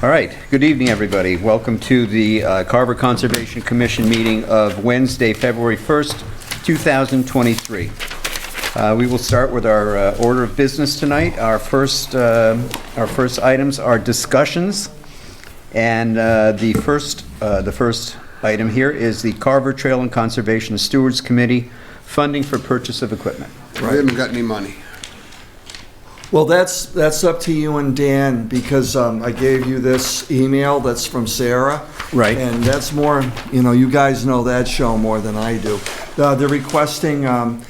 All right, good evening, everybody. Welcome to the Carver Conservation Commission meeting of Wednesday, February 1st, 2023. We will start with our order of business tonight. Our first items are discussions, and the first item here is the Carver Trail and Conservation Stewards Committee funding for purchase of equipment. We haven't got any money. Well, that's up to you and Dan, because I gave you this email that's from Sarah. Right. And that's more, you guys know that show more than I do. They're requesting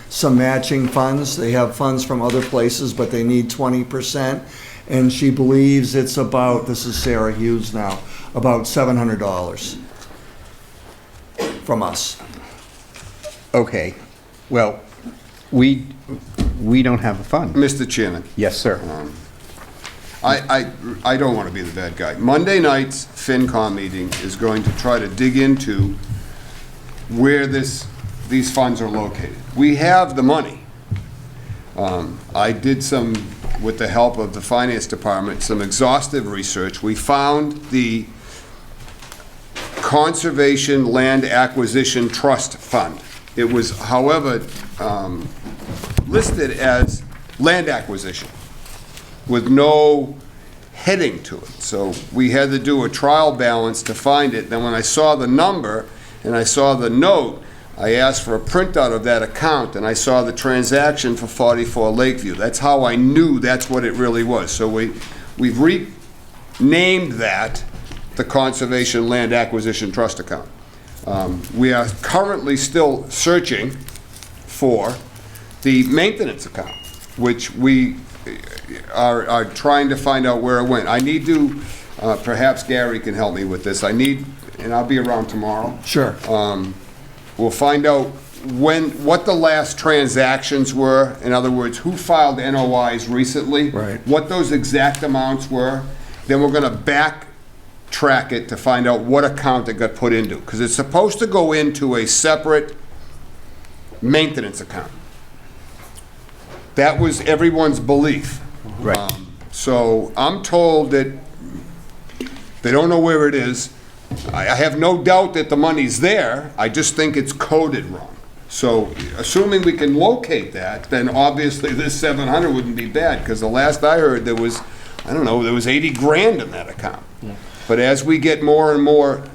some matching funds. They have funds from other places, but they need 20%. And she believes it's about, this is Sarah Hughes now, about $700 from us. Okay, well, we don't have a fund. Mr. Chairman, Yes, sir. I don't want to be the bad guy. Monday night's FinCom meeting is going to try to dig into where these funds are located. We have the money. I did with the help of the Finance Department, some exhaustive research. We found the Conservation Land Acquisition Trust Fund. It was, however, listed as land acquisition with no heading to it. So we had to do a trial balance to find it. Then when I saw the number and I saw the note, I asked for a printout of that account, and I saw the transaction for 44 Lakeview. That's how I knew that's what it really was. So we've renamed that the Conservation Land Acquisition Trust account. We are currently still searching for the maintenance account, which we are trying to find out where it went. I need to, perhaps Gary can help me with this. And I'll be around tomorrow. Sure. We'll find out what the last transactions were. In other words, who filed NOIs recently. Right. What those exact amounts were. Then we're going to backtrack it to find out what account it got put into. Because it's supposed to go into a separate maintenance account. That was everyone's belief. Right. So I'm told that they don't know where it is. I have no doubt that the money's there. I just think it's coded wrong. So assuming we can locate that, then obviously this 700 wouldn't be bad, because the last I heard there was, there was 80 grand in that account. Yeah. But as we get more and more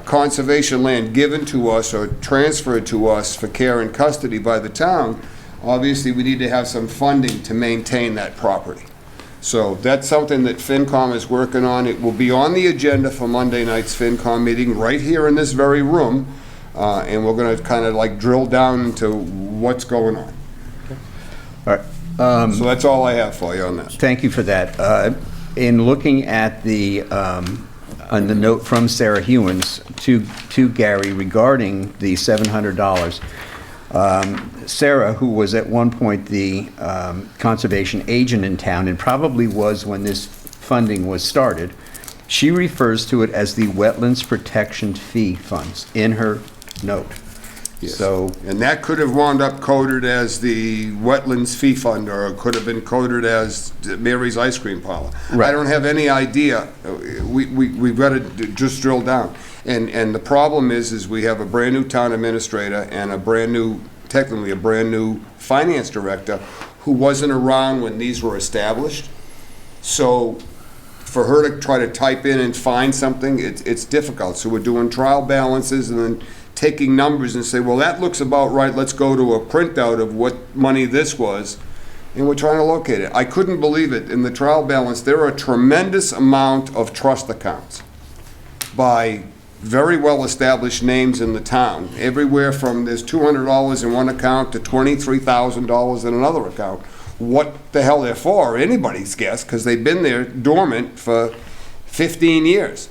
conservation land given to us or transferred to us for care and custody by the town, obviously we need to have some funding to maintain that property. So that's something that FinCom is working on. It will be on the agenda for Monday night's FinCom meeting right here in this very room, and we're going to kind of like drill down into what's going on. Okay. All right. So that's all I have for you on that. Thank you for that. In looking at on the note from Sarah Hewins to Gary regarding the $700, Sarah, who was at one point the conservation agent in town, and probably was when this funding was started, she refers to it as the Wetlands Protection Fee Funds in her note. Yes. So, and that could have wound up coded as the Wetlands Fee Fund, or it could have been coded as Mary's Ice Cream Parlor. Right. I don't have any idea. We've got to just drill down. And the problem is we have a brand new town administrator and technically a brand new finance director who wasn't around when these were established. So for her to try to type in and find something, it's difficult. So we're doing trial balances and then taking numbers and say, well, that looks about right. Let's go to a printout of what money this was. And we're trying to locate it. I couldn't believe it. In the trial balance, there are a tremendous amount of trust accounts by very well-established names in the town. Everywhere from there's $200 in one account to $23,000 in another account. What the hell they're for, anybody's guess, because they've been there dormant for 15 years.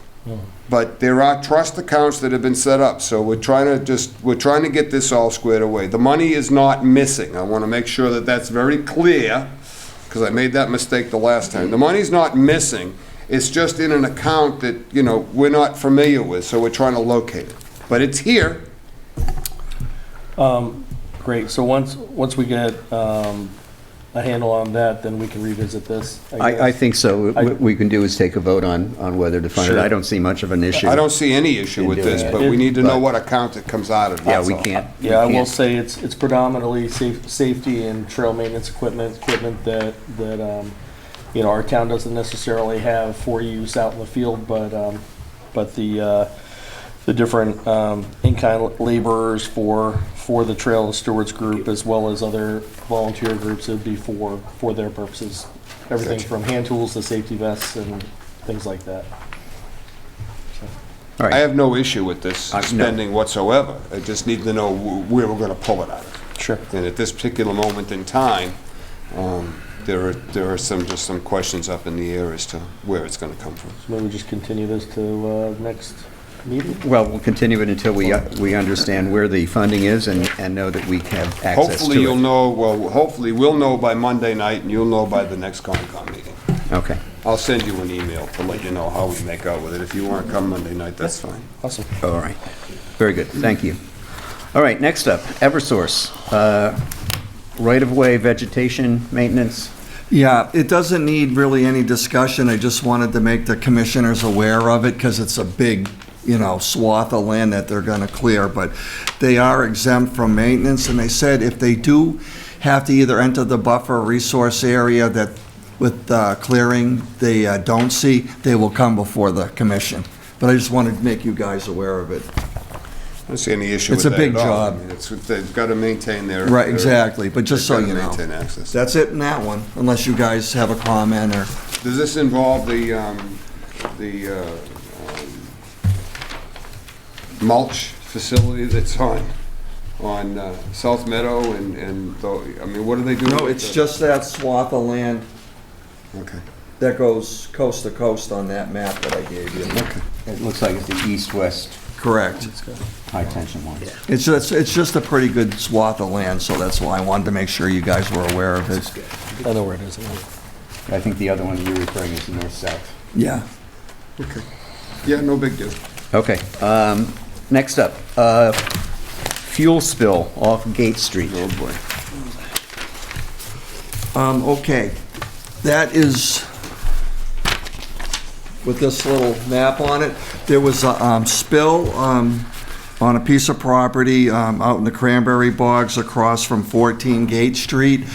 But there are trust accounts that have been set up, so we're trying to get this all squared away. The money is not missing. I want to make sure that that's very clear, because I made that mistake the last time. The money's not missing. It's just in an account that, we're not familiar with, so we're trying to locate it. But it's here. Great. So once we get a handle on that, then we can revisit this. I guess. think so. What we can do is take a vote on whether to fund it. Sure. I don't see much of an issue. I don't see any issue In with doing this, it. but we need to know But- what account it comes out of. Yeah, that's we all. can't. Yeah, I we will can't- say it's predominantly safety and trail maintenance equipment that our town doesn't necessarily have for use out in the field, but the different in-kind laborers for the trail and stewards group, as well as other volunteer groups, it'd be for their purposes. Everything Gotcha. from hand tools to safety vests and things like that. All I right. have no issue with this No. spending whatsoever. I just need to know where we're gonna pull it out of. Sure. And at this particular moment in time, there are just some questions up in the air as to where it's gonna come from. So maybe we just continue this to next meeting? Well, we'll continue it until we understand where the funding is and know that we have access to it. Hopefully you'll know, well, hopefully we'll know by Monday night, and you'll know by the next Concom meeting. Okay. I'll send you an email to let you know how we make out with it. If you want to come Monday night, that's fine. Awesome. All right. Very good. Thank you. All right, next up, Eversource. Right-of-way vegetation maintenance. Yeah, it doesn't need really any discussion. I just wanted to make the commissioners aware of it because it's a big, swath of land that they're gonna clear. But they are exempt from maintenance, and they said if they do have to either enter the buffer resource area that with clearing they don't see, they will come before the commission. But I just wanted to make you guys aware of it. I don't see any issue with It's a that big at all. job. I mean, they've got to maintain their... Right, their- exactly, but just so they've you gotta know. maintain access. That's it in that one, unless you guys have a comment or... Does this involve the mulch facility that's on South Meadow I mean, what are they doing? No, with it's the- just that swath of land Okay. that goes coast to coast on that map that I gave you. It looks like it's the east-west Correct. high-tension line. It's just a pretty good swath of land, so that's why I wanted to make sure you guys were aware of it. I know where it is. I think the other one you're referring is north-south. Yeah. Okay. Yeah, no big deal. Okay. Next up, fuel spill off Gate Street. Oh, boy. Okay, that is, with this little map on it, there was a spill on a piece of property out in the cranberry bogs across from 14 Gate Street.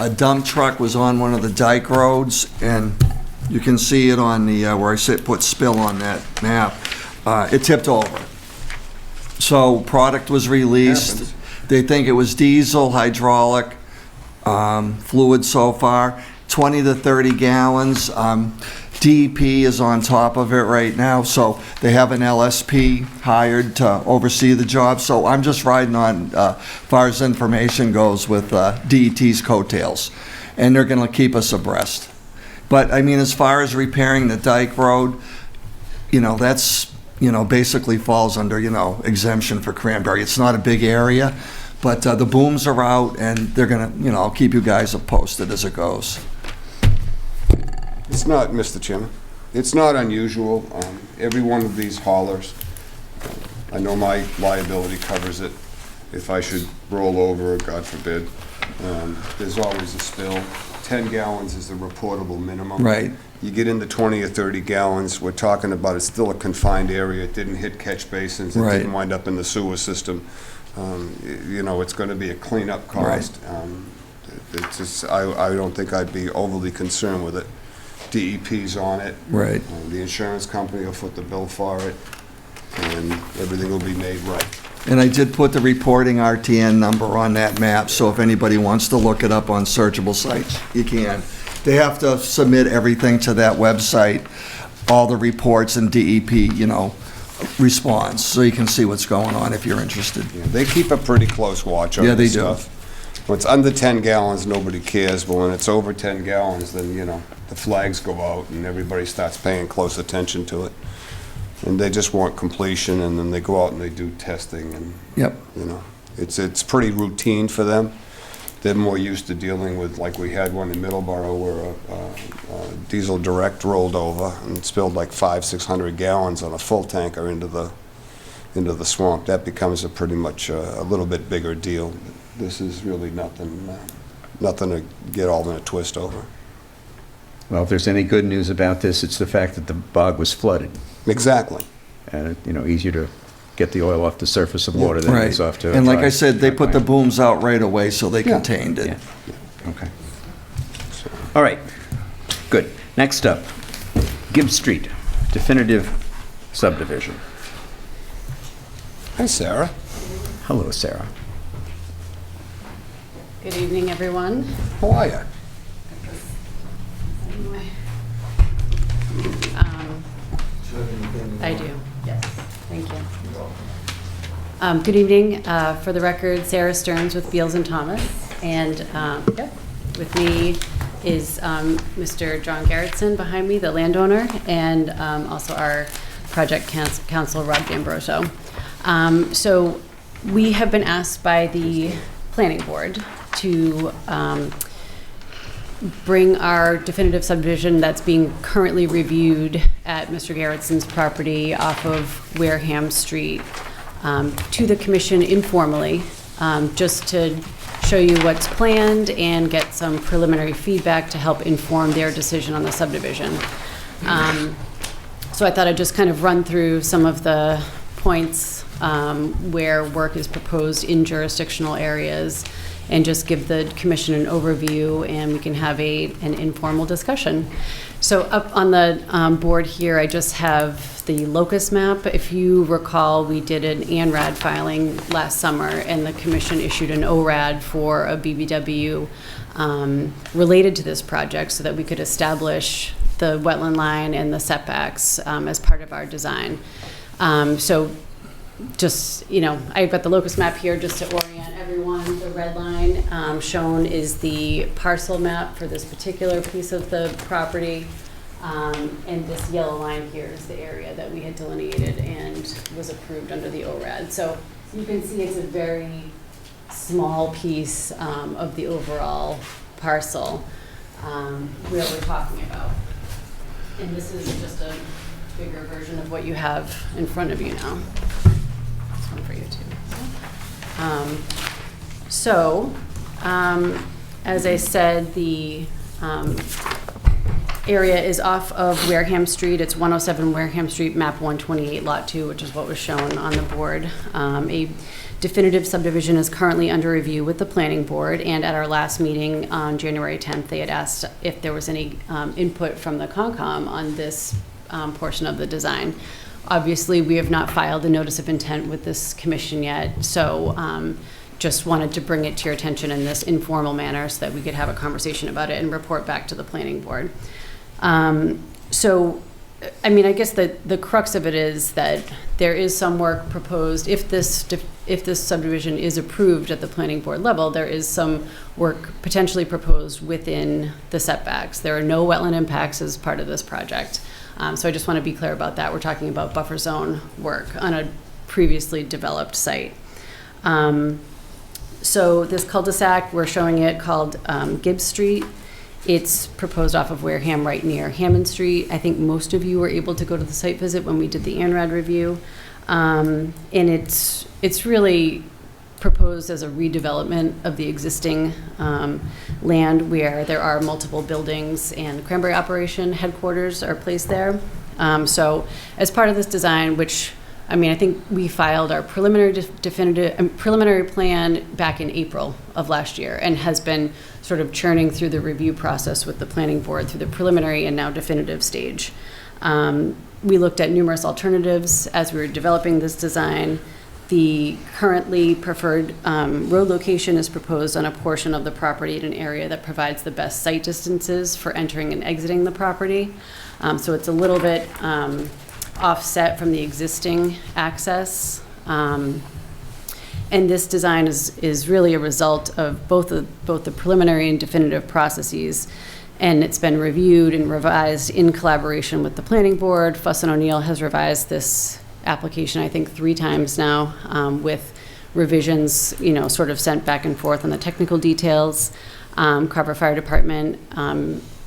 A dump truck was on one of the dike roads, and you can see it on the, where I put spill on that map. It tipped over. So product was released. Happens. They think it was diesel, hydraulic, fluid so far, 20 to 30 gallons. DEP is on top of it right now, so they have an LSP hired to oversee the job. So I'm just riding on, far as information goes, with DET's coattails, and they're going to keep us abreast. But I mean, as far as repairing the dike road, that's, basically falls under, exemption for Cranberry. It's not a big area, but the booms are out, and they're gonna, I'll keep you guys posted as it goes. It's not, Mr. Chairman, it's not unusual. Every one of these haulers, I know my liability covers it. If I should roll over, God forbid, there's always a spill. 10 gallons is the reportable minimum. Right. You get into 20 or 30 gallons, we're talking about it's still a confined area. It didn't hit catch basins. It Right. didn't wind up in the sewer system. It's going to be a cleanup cost. It's just, I don't think I'd be overly concerned with it. DEP's on it. Right. The insurance company will foot the bill for it, and everything will be made right. And I did put the reporting RTN number on that map, so if anybody wants to look it up on searchable sites, you can. They have to submit everything to that website, all the reports and DEP, response, so you can see what's going on if you're interested. Yeah, they keep a pretty close watch on Yeah, this they do. stuff. When it's under 10 gallons, nobody cares, but when it's over 10 gallons, then, the flags go out and everybody starts paying close attention to it. And they just want completion, and then they go out and they do testing, and, Yep. it's pretty routine for them. They're more used to dealing with, like we had one in Middleborough where a diesel direct rolled over and spilled like 500-600 gallons on a full tanker into the swamp. That becomes a pretty much a little bit bigger deal. This is really nothing nothing to get all in a twist over. Well, if there's any good news about this, it's the fact that the bog was flooded. Exactly. And, easier to get the oil off the surface of water than it Right. is off to. And like dry- I said, they dry put the plant. booms out right away, so they Yeah. contained it. Yeah. Okay. All right, good. Next up, Gibbs Street, definitive subdivision. Hi, Sarah. Hello, Sarah. Good evening, everyone. How are you? I do, yes, thank you. Good evening. For the record, Sarah Stearns with Beals and Thomas. And with me is Mr. John Garrettson behind me, the landowner, and also our project counsel, Rob D'Ambrosio. So we have been asked by the planning board to bring our definitive subdivision that's being currently reviewed at Mr. Garrettson's property off of Wareham Street to the commission informally, just to show you what's planned and get some preliminary feedback to help inform their decision on the subdivision. So I thought I'd just kind of run through some of the points where work is proposed in jurisdictional areas and just give the commission an overview, and we can have an informal discussion. So up on the board here, I just have the locus map. If you recall, we did an ANRAD filing last summer, and the commission issued an ORAD for a BBW related to this project so that we could establish the wetland line and the setbacks as part of our design. So just, I've got the locus map here just to orient everyone. The red line shown is the parcel map for this particular piece of the property. And this yellow line here is the area that we had delineated and was approved under the ORAD. So you can see it's a very small piece of the overall parcel where we're talking about. And this is just a bigger version of what you have in front of you now. This one for you too. As I said, the area is off of Wareham Street. It's 107 Wareham Street, map 128, lot 2, which is what was shown on the board. A definitive subdivision is currently under review with the planning board, and at our last meeting on January 10th, they had asked if there was any input from the Concom on this portion of the design. Obviously, we have not filed a notice of intent with this commission yet, so just wanted to bring it to your attention in this informal manner so that we could have a conversation about it and report back to the planning board. I guess the crux of it is that there is some work proposed. If this subdivision is approved at the planning board level, there is some work potentially proposed within the setbacks. There are no wetland impacts as part of this project. So I just want to be clear about that. We're talking about buffer zone work on a previously developed site. So this cul-de-sac, we're showing it called Gibbs Street. It's proposed off of Wareham, right near Hammond Street. I think most of you were able to go to the site visit when we did the ANRAD review. And it's really proposed as a redevelopment of the existing land where there are multiple buildings, and Cranberry Operation headquarters are placed there. So as part of this design, which I think we filed our preliminary plan back in April of last year, and has been sort of churning through the review process with the planning board through the preliminary and now definitive stage. We looked at numerous alternatives as we were developing this design. The currently preferred road location is proposed on a portion of the property in an area that provides the best sight distances for entering and exiting the property. So it's a little bit offset from the existing access. And this design is really a result of both the preliminary and definitive processes. And it's been reviewed and revised in collaboration with the planning board. Fuss and O'Neill has revised this application, I think, 3 times now, with revisions, sort of sent back and forth on the technical details. Carver Fire Department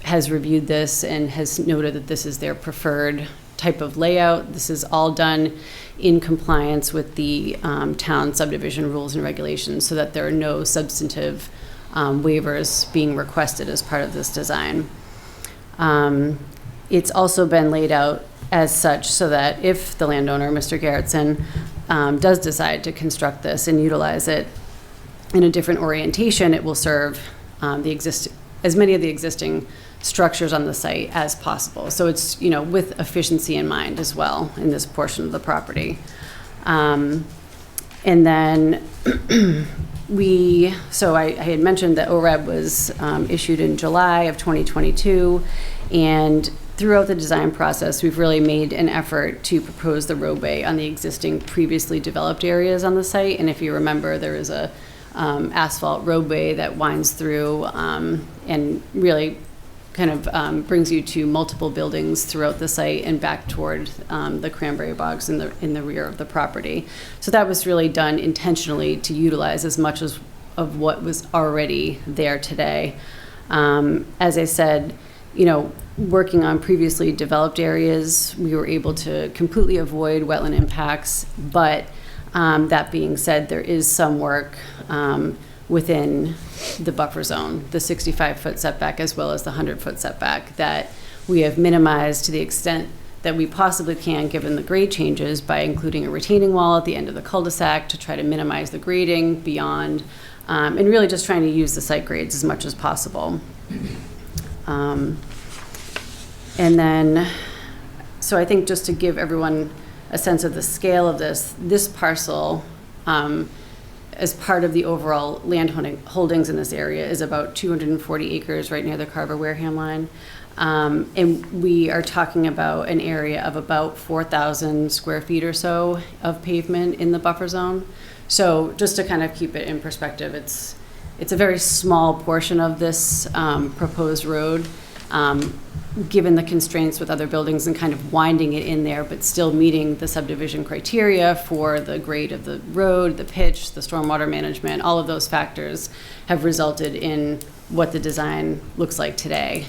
has reviewed this and has noted that this is their preferred type of layout. This is all done in compliance with the town subdivision rules and regulations, so that there are no substantive waivers being requested as part of this design. It's also been laid out as such so that if the landowner, Mr. Garrettson, does decide to construct this and utilize it in a different orientation, it will serve as many of the existing structures on the site as possible. So it's, with efficiency in mind as well in this portion of the property. And then I had mentioned that OREB was issued in July of 2022, and throughout the design process, we've really made an effort to propose the roadway on the existing previously developed areas on the site. And if you remember, there is a asphalt roadway that winds through and really kind of brings you to multiple buildings throughout the site and back toward the cranberry bogs in the rear of the property. So that was really done intentionally to utilize as much of what was already there today. As I said, working on previously developed areas, we were able to completely avoid wetland impacts, but that being said, there is some work within the buffer zone, the 65-foot setback as well as the 100-foot setback, that we have minimized to the extent that we possibly can given the grade changes by including a retaining wall at the end of the cul-de-sac to try to minimize the grading beyond, and really just trying to use the site grades as much as possible. And then, so I think just to give everyone a sense of the scale of this parcel, as part of the overall land holdings in this area, is about 240 acres right near the Carver Wareham line. And we are talking about an area of about 4,000 square feet or so of pavement in the buffer zone. So just to kind of keep it in perspective, it's a very small portion of this proposed road, given the constraints with other buildings and kind of winding it in there, but still meeting the subdivision criteria for the grade of the road, the pitch, the stormwater management. All of those factors have resulted in what the design looks like today.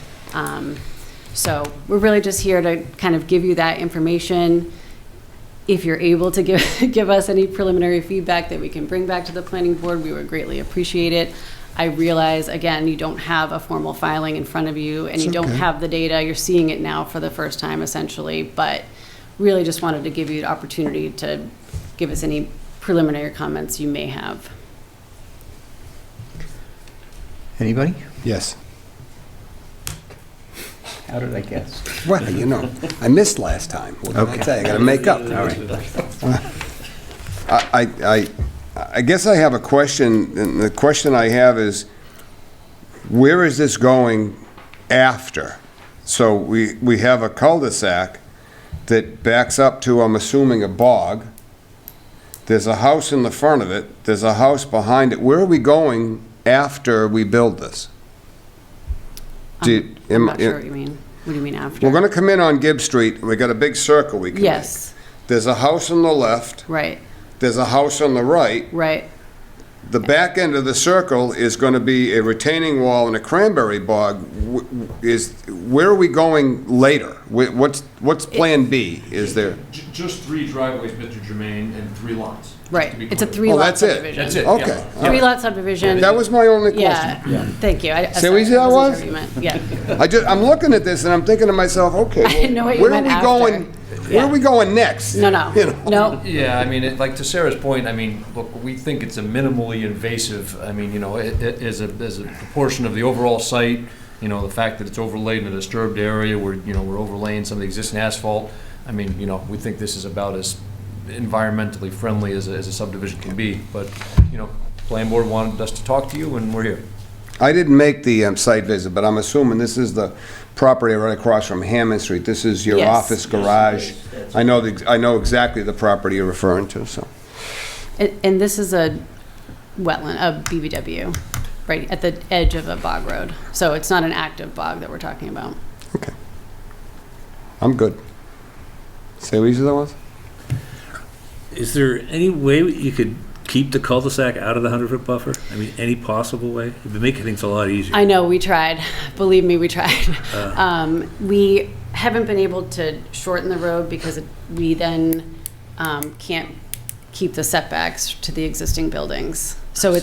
So we're really just here to kind of give you that information. If you're able to give us any preliminary feedback that we can bring back to the planning board, we would greatly appreciate it. I realize, again, you don't have a formal filing in front of you, and you don't have the data. You're seeing it now for the first time, essentially, but really just wanted to give you the opportunity to give us any preliminary comments you may have. Anybody? Yes. How did I guess? Well, I missed last time. What can I tell you? I got to make up. All right. I guess I have a question, and the question I have is, where is this going after? So we have a cul-de-sac that backs up to, I'm assuming, a bog. There's a house in the front of it. There's a house behind it. Where are we going after we build this? I'm not sure what you mean. What do you mean after? We're going to come in on Gibb Street. We got a big circle we can make. There's a house on the left. Right. There's a house on the right. Right. The back end of the circle is going to be a retaining wall and a cranberry bog. Where are we going later? What's Plan B? Is there? Just 3 driveways, Mr. Germain, and 3 lots. Right. It's a clear. 3-lot that's it. subdivision. That's it. Okay. Yeah. 3-lot subdivision. That was my only question. Yeah. Thank you. See how easy that was? Yeah. I'm looking at this and I'm thinking to myself, okay, I didn't know what you where are meant we after. going? Where are we going next? No. No. Yeah, I mean, like to Sarah's point, I mean, look, we think it's a minimally invasive, I mean, it is a proportion of the overall site, the fact that it's overlaid in a disturbed area where, we're overlaying some of the existing asphalt. I mean, we think this is about as environmentally friendly as a subdivision can be. But, Planning Board wanted us to talk to you, and we're here. I didn't make the site visit, but I'm assuming this is the property right across from Hammond Street. This is your Yes. office garage. I know exactly the property you're referring to, so. And this is a wetland, a BVW, right at the edge of a bog road. So it's not an active bog that we're talking about. Okay. I'm good. Say what that was? Is there any way you could keep the cul-de-sac out of the 100-foot buffer? I mean, any possible way? It would make things a lot easier. I know, we tried. Believe me, we tried. We haven't been able to shorten the road because we then can't keep the setbacks to the existing buildings. So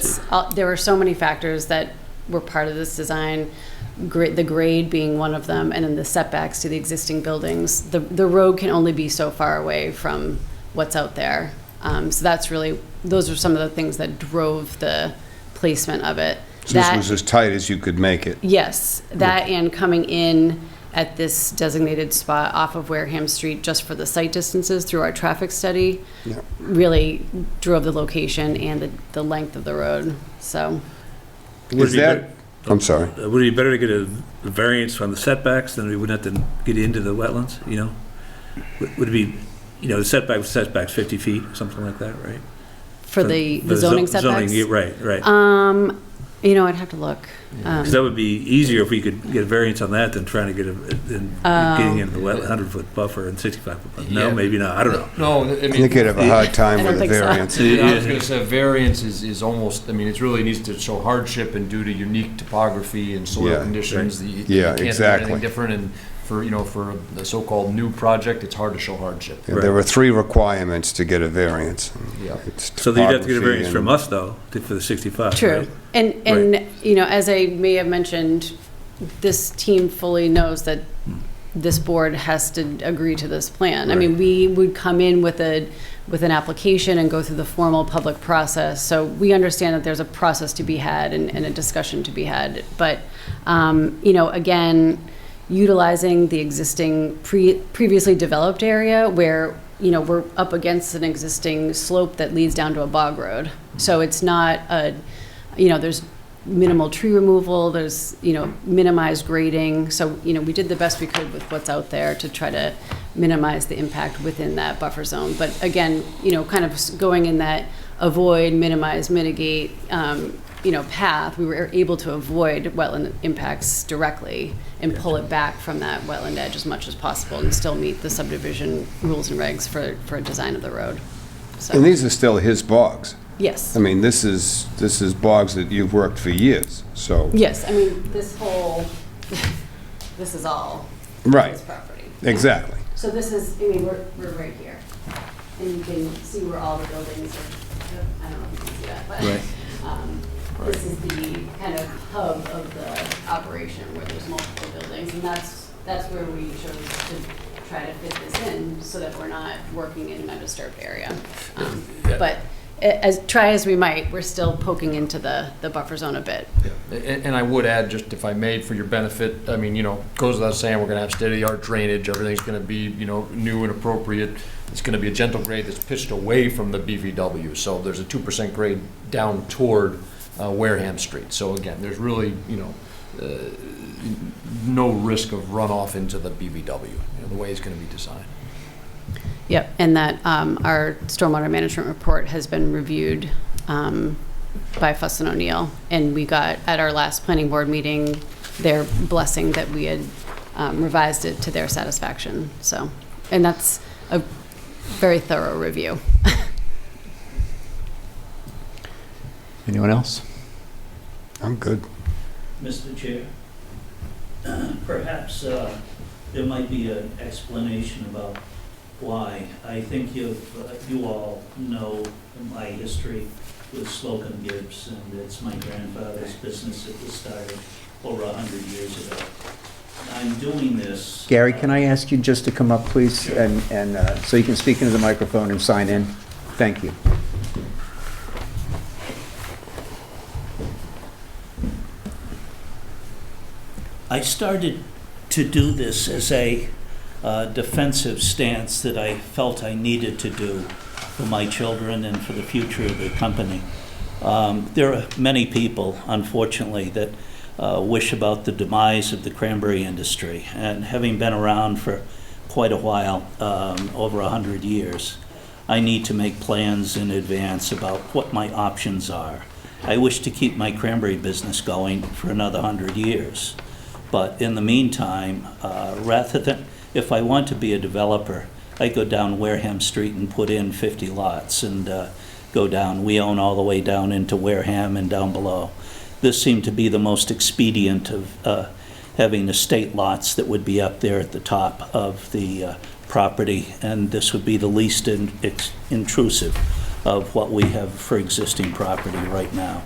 there are so many factors that were part of this design, the grade being one of them, and then the setbacks to the existing buildings. The road can only be so far away from what's out there. So those are some of the things that drove the placement of it. So this was as tight as you could make it. Yes, that and coming in at this designated spot off of Wareham Street just for the site distances through our traffic study Yeah. really drove the location and the length of the road, so. Is that, I'm sorry. Would it be better to get a variance from the setbacks than we wouldn't have to get into the wetlands, you know? Would it be, you know, the setback's 50 feet, something like that, right? For the zoning setbacks? Yeah, right. I'd have to look. Because that would be easier if we could get a variance on that than trying to get getting into the 100-foot buffer and 65-foot buffer. No, Yeah. maybe not, I don't know. No, I I think mean, you'd have a hard time I with don't a think so. variance. I was gonna say, variance is almost, I mean, it really needs to show hardship and due to unique topography and soil Yeah, conditions. You Yeah, can't do exactly. anything different, and for a so-called new project, it's hard to show hardship. Yeah, there were 3 requirements to get a variance. Yeah. It's So you'd have to get a topography variance and- from us, though, for the 65, True. right? And as I may have mentioned, this team fully knows that this board has to agree to this plan. I mean, we would come in with an application and go through the formal public process. So we understand that there's a process to be had and a discussion to be had. But, again, utilizing the existing previously developed area where, we're up against an existing slope that leads down to a bog road. So it's not there's minimal tree removal, there's, minimized grading. So, we did the best we could with what's out there to try to minimize the impact within that buffer zone. But again, kind of going in that avoid, minimize, mitigate, path, we were able to avoid wetland impacts directly and pull it back from that wetland edge as much as possible and still meet the subdivision rules and regs for a design of the road. So, And these are still his bogs. yes. I mean, this is bogs that you've worked for years, so. Yes, I mean, this is all Right, his property. exactly. So this is, we're right here. And you can see where all the buildings are, I don't know if you can see that, but this is the kind of hub of the operation where there's multiple buildings. And that's where we chose to try to fit this in so that we're not working in an undisturbed area. But as we might, we're still poking into the buffer zone a bit. And I would add, just if I may, for your benefit, I mean, goes without saying, we're gonna have state-of-the-art drainage, everything's gonna be, new and appropriate. It's gonna be a gentle grade that's pitched away from the BVW, so there's a 2% grade down toward Wareham Street. So again, there's really, no risk of runoff into the BVW, the way it's gonna be designed. Yep, and that our stormwater management report has been reviewed by Fuss and O'Neill, and we got, at our last planning board meeting, their blessing that we had revised it to their satisfaction. So, and that's a very thorough review. Anyone else? I'm good. Mr. Chair, perhaps there might be an explanation about why. I think you all know my history with Slocum Gibbs, and it's my grandfather's business that was started over 100 years ago. I'm doing this. Gary, can I ask you just to come up, please? Sure. And so you can speak into the microphone and sign in? Thank you. I started to do this as a defensive stance that I felt I needed to do for my children and for the future of the company. There are many people, unfortunately, that wish about the demise of the cranberry industry. And having been around for quite a while, over 100 years, I need to make plans in advance about what my options are. I wish to keep my cranberry business going for another 100 years. But in the meantime, rather than, if I want to be a developer, I go down Wareham Street and put in 50 lots and go down. We own all the way down into Wareham and down below. This seemed to be the most expedient of having estate lots that would be up there at the top of the property, and this would be the least intrusive of what we have for existing property right now.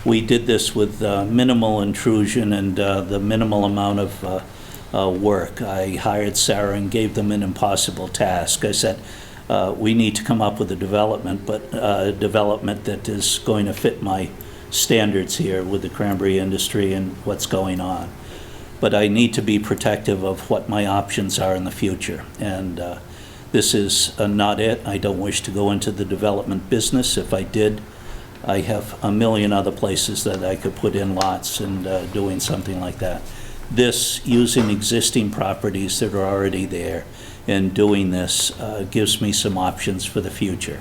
we did this with minimal intrusion and the minimal amount of work. I hired Sarah and gave them an impossible task. I said, we need to come up with a development, but development that is going to fit my standards here with the cranberry industry and what's going on. But I need to be protective of what my options are in the future. And this is not it. I don't wish to go into the development business. If I did, I have a million other places that I could put in lots and doing something like that. This, using existing properties that are already there and doing this, gives me some options for the future.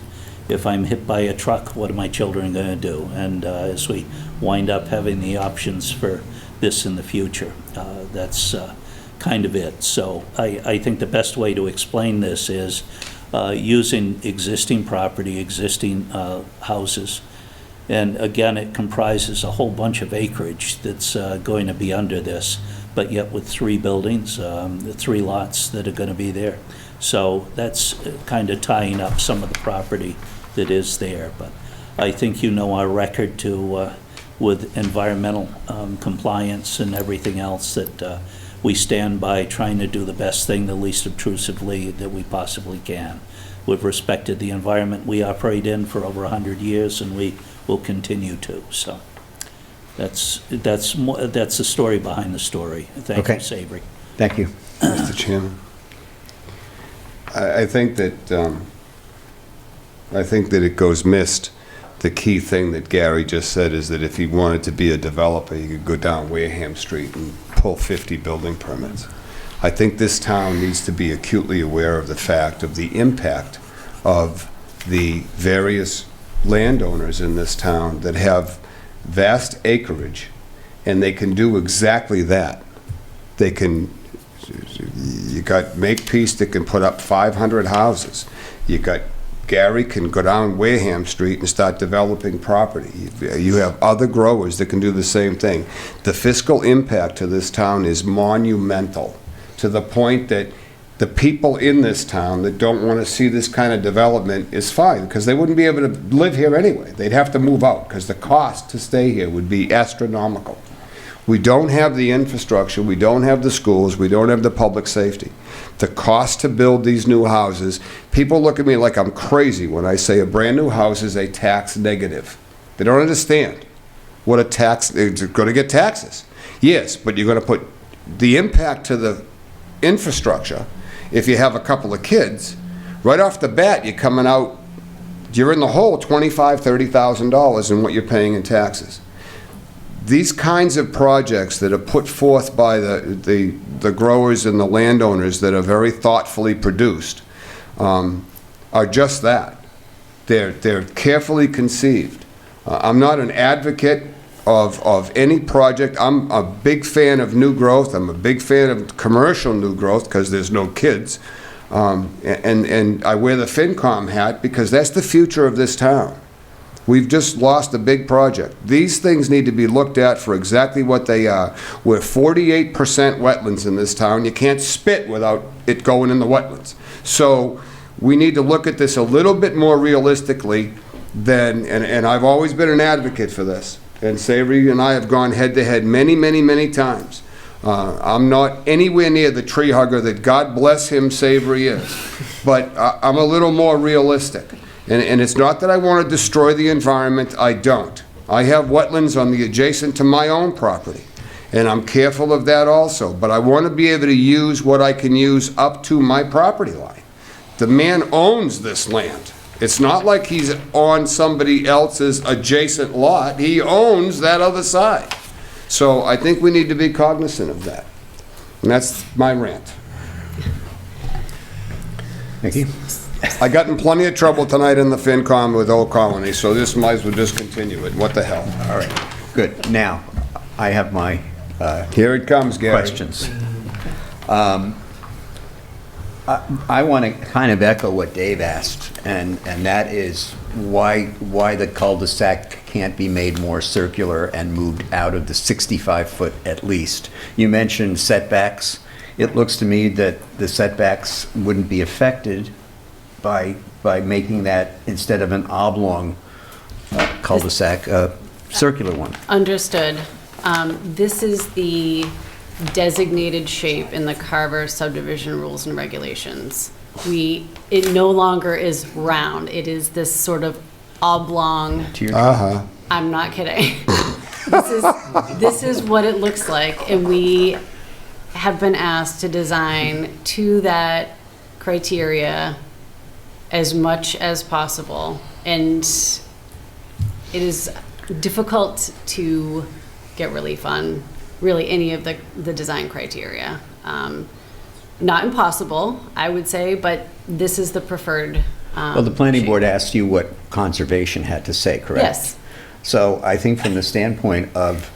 If I'm hit by a truck, what are my children going to do? And as we wind up having the options for this in the future, that's kind of it. So I think the best way to explain this is using existing property, existing houses. And again, it comprises a whole bunch of acreage that's going to be under this, but yet with 3 buildings, 3 lots that are going to be there. So that's kind of tying up some of the property that is there. But I think you know our record to with environmental compliance and everything else, that we stand by trying to do the best thing the least obtrusively that we possibly can. We've respected the environment we operate in for over 100 years, and we will continue to. So that's the story behind the story. Thank you, Savory. Thank you. Mr. Chairman, I think that it goes missed. The key thing that Gary just said is that if he wanted to be a developer, he could go down Wareham Street and pull 50 building permits. I think this town needs to be acutely aware of the fact of the impact of the various landowners in this town that have vast acreage, and they can do exactly that. They can, you got Makepeace that can put up 500 houses. You got Gary can go down Wareham Street and start developing property. You have other growers that can do the same thing. The fiscal impact to this town is monumental, to the point that the people in this town that don't want to see this kind of development is fine, because they wouldn't be able to live here anyway. They'd have to move out, because the cost to stay here would be astronomical. We don't have the infrastructure, we don't have the schools, we don't have the public safety. The cost to build these new houses, people look at me like I'm crazy when I say a brand new house is a tax negative. They don't understand what a tax, it's going to get taxes. Yes, but you're going to put the impact to the infrastructure. If you have a couple of kids, right off the bat, you're coming out, you're in the hole $25,000, $30,000 in what you're paying in taxes. These kinds of projects that are put forth by the growers and the landowners that are very thoughtfully produced are just that. They're carefully conceived. I'm not an advocate of any project. I'm a big fan of new growth. I'm a big fan of commercial new growth, because there's no kids. And I wear the FinCom hat because that's the future of this town. We've just lost a big project. These things need to be looked at for exactly what they are. We're 48% wetlands in this town. You can't spit without it going in the wetlands. So we need to look at this a little bit more realistically than, and I've always been an advocate for this. And Savory and I have gone head-to-head many, many, many times. I'm not anywhere near the tree hugger that, God bless him, Savory is. But I'm a little more realistic. And it's not that I want to destroy the environment. I don't. I have wetlands on the adjacent to my own property, and I'm careful of that also. But I want to be able to use what I can use up to my property line. The man owns this land. It's not like he's on somebody else's adjacent lot. He owns that other side. So I think we need to be cognizant of that. And that's my rant. Thank you. I got in plenty of trouble tonight in the FinCom with Old Colony, so this might as well just continue it. What the hell? All right, good. Now, I have my Here it comes, Gary. questions. I want to kind of echo what Dave asked, and that is why the cul-de-sac can't be made more circular and moved out of the 65-foot at least. You mentioned setbacks. It looks to me that the setbacks wouldn't be affected by making that, instead of an oblong cul-de-sac, circular one. Understood. This is the designated shape in the Carver subdivision rules and regulations. It no longer is round. It is this sort of oblong, Uh-huh. I'm not kidding. This is what it looks like, and we have been asked to design to that criteria as much as possible. And it is difficult to get relief on really any of the design criteria. Not impossible, I would say, but this is the preferred. Well, the planning shape. board asked you what conservation had to say, correct? Yes. So I think from the standpoint of,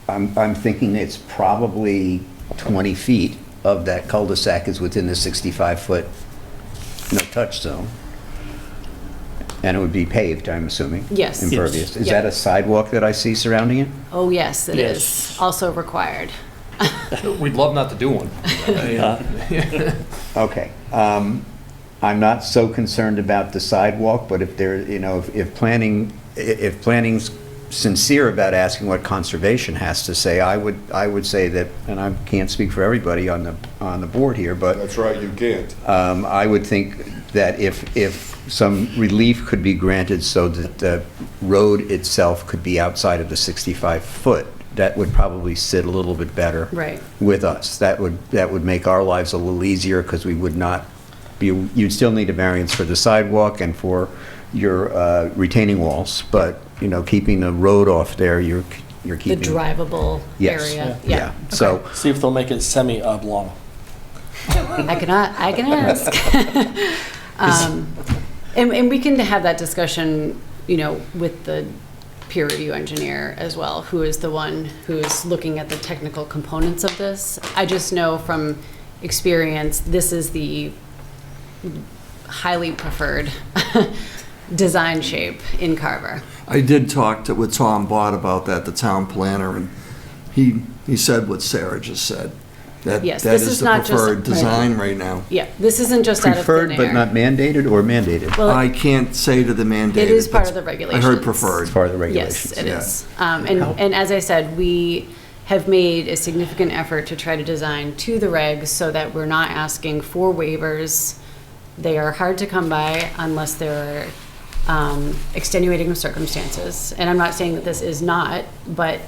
I'm thinking it's probably 20 feet of that cul-de-sac is within the 65-foot no-touch zone. And it would be paved, I'm assuming? Yes. Impervious. Is Yep. that a sidewalk that I see surrounding it? Oh, yes, it is. Yes. Also required. We'd love not to do one. Okay. I'm not so concerned about the sidewalk, but if there, if planning's sincere about asking what conservation has to say, I would say that, and I can't speak for everybody on the board here, but That's right, you can't. I would think that if some relief could be granted so that the road itself could be outside of the 65-foot, that would probably sit a little bit better Right. with us. That would make our lives a little easier, because we would not be, you'd still need a variance for the sidewalk and for your retaining walls, but, keeping the road off there, you're The keeping. drivable Yes. area. Yeah, so, See if they'll make it semi-oblong. I can ask. And we can have that discussion, with the peer review engineer as well, who is the one who is looking at the technical components of this. I just know from experience, this is the highly preferred design shape in Carver. I did talk with Tom Bott about that, the town planner, and he said what Sarah just said. That Yes, that this is is the not just- preferred design right now. Yeah, this isn't just out of thin preferred but air. not mandated, or mandated? Well, I can't say to the mandated. It is part but of the I regulations. heard preferred. As part of the Yes, regulations? it yeah. is. And as I said, we have made a significant effort to try to design to the regs so that we're not asking for waivers. They are hard to come by unless there are extenuating circumstances. And I'm not saying that this is not, but,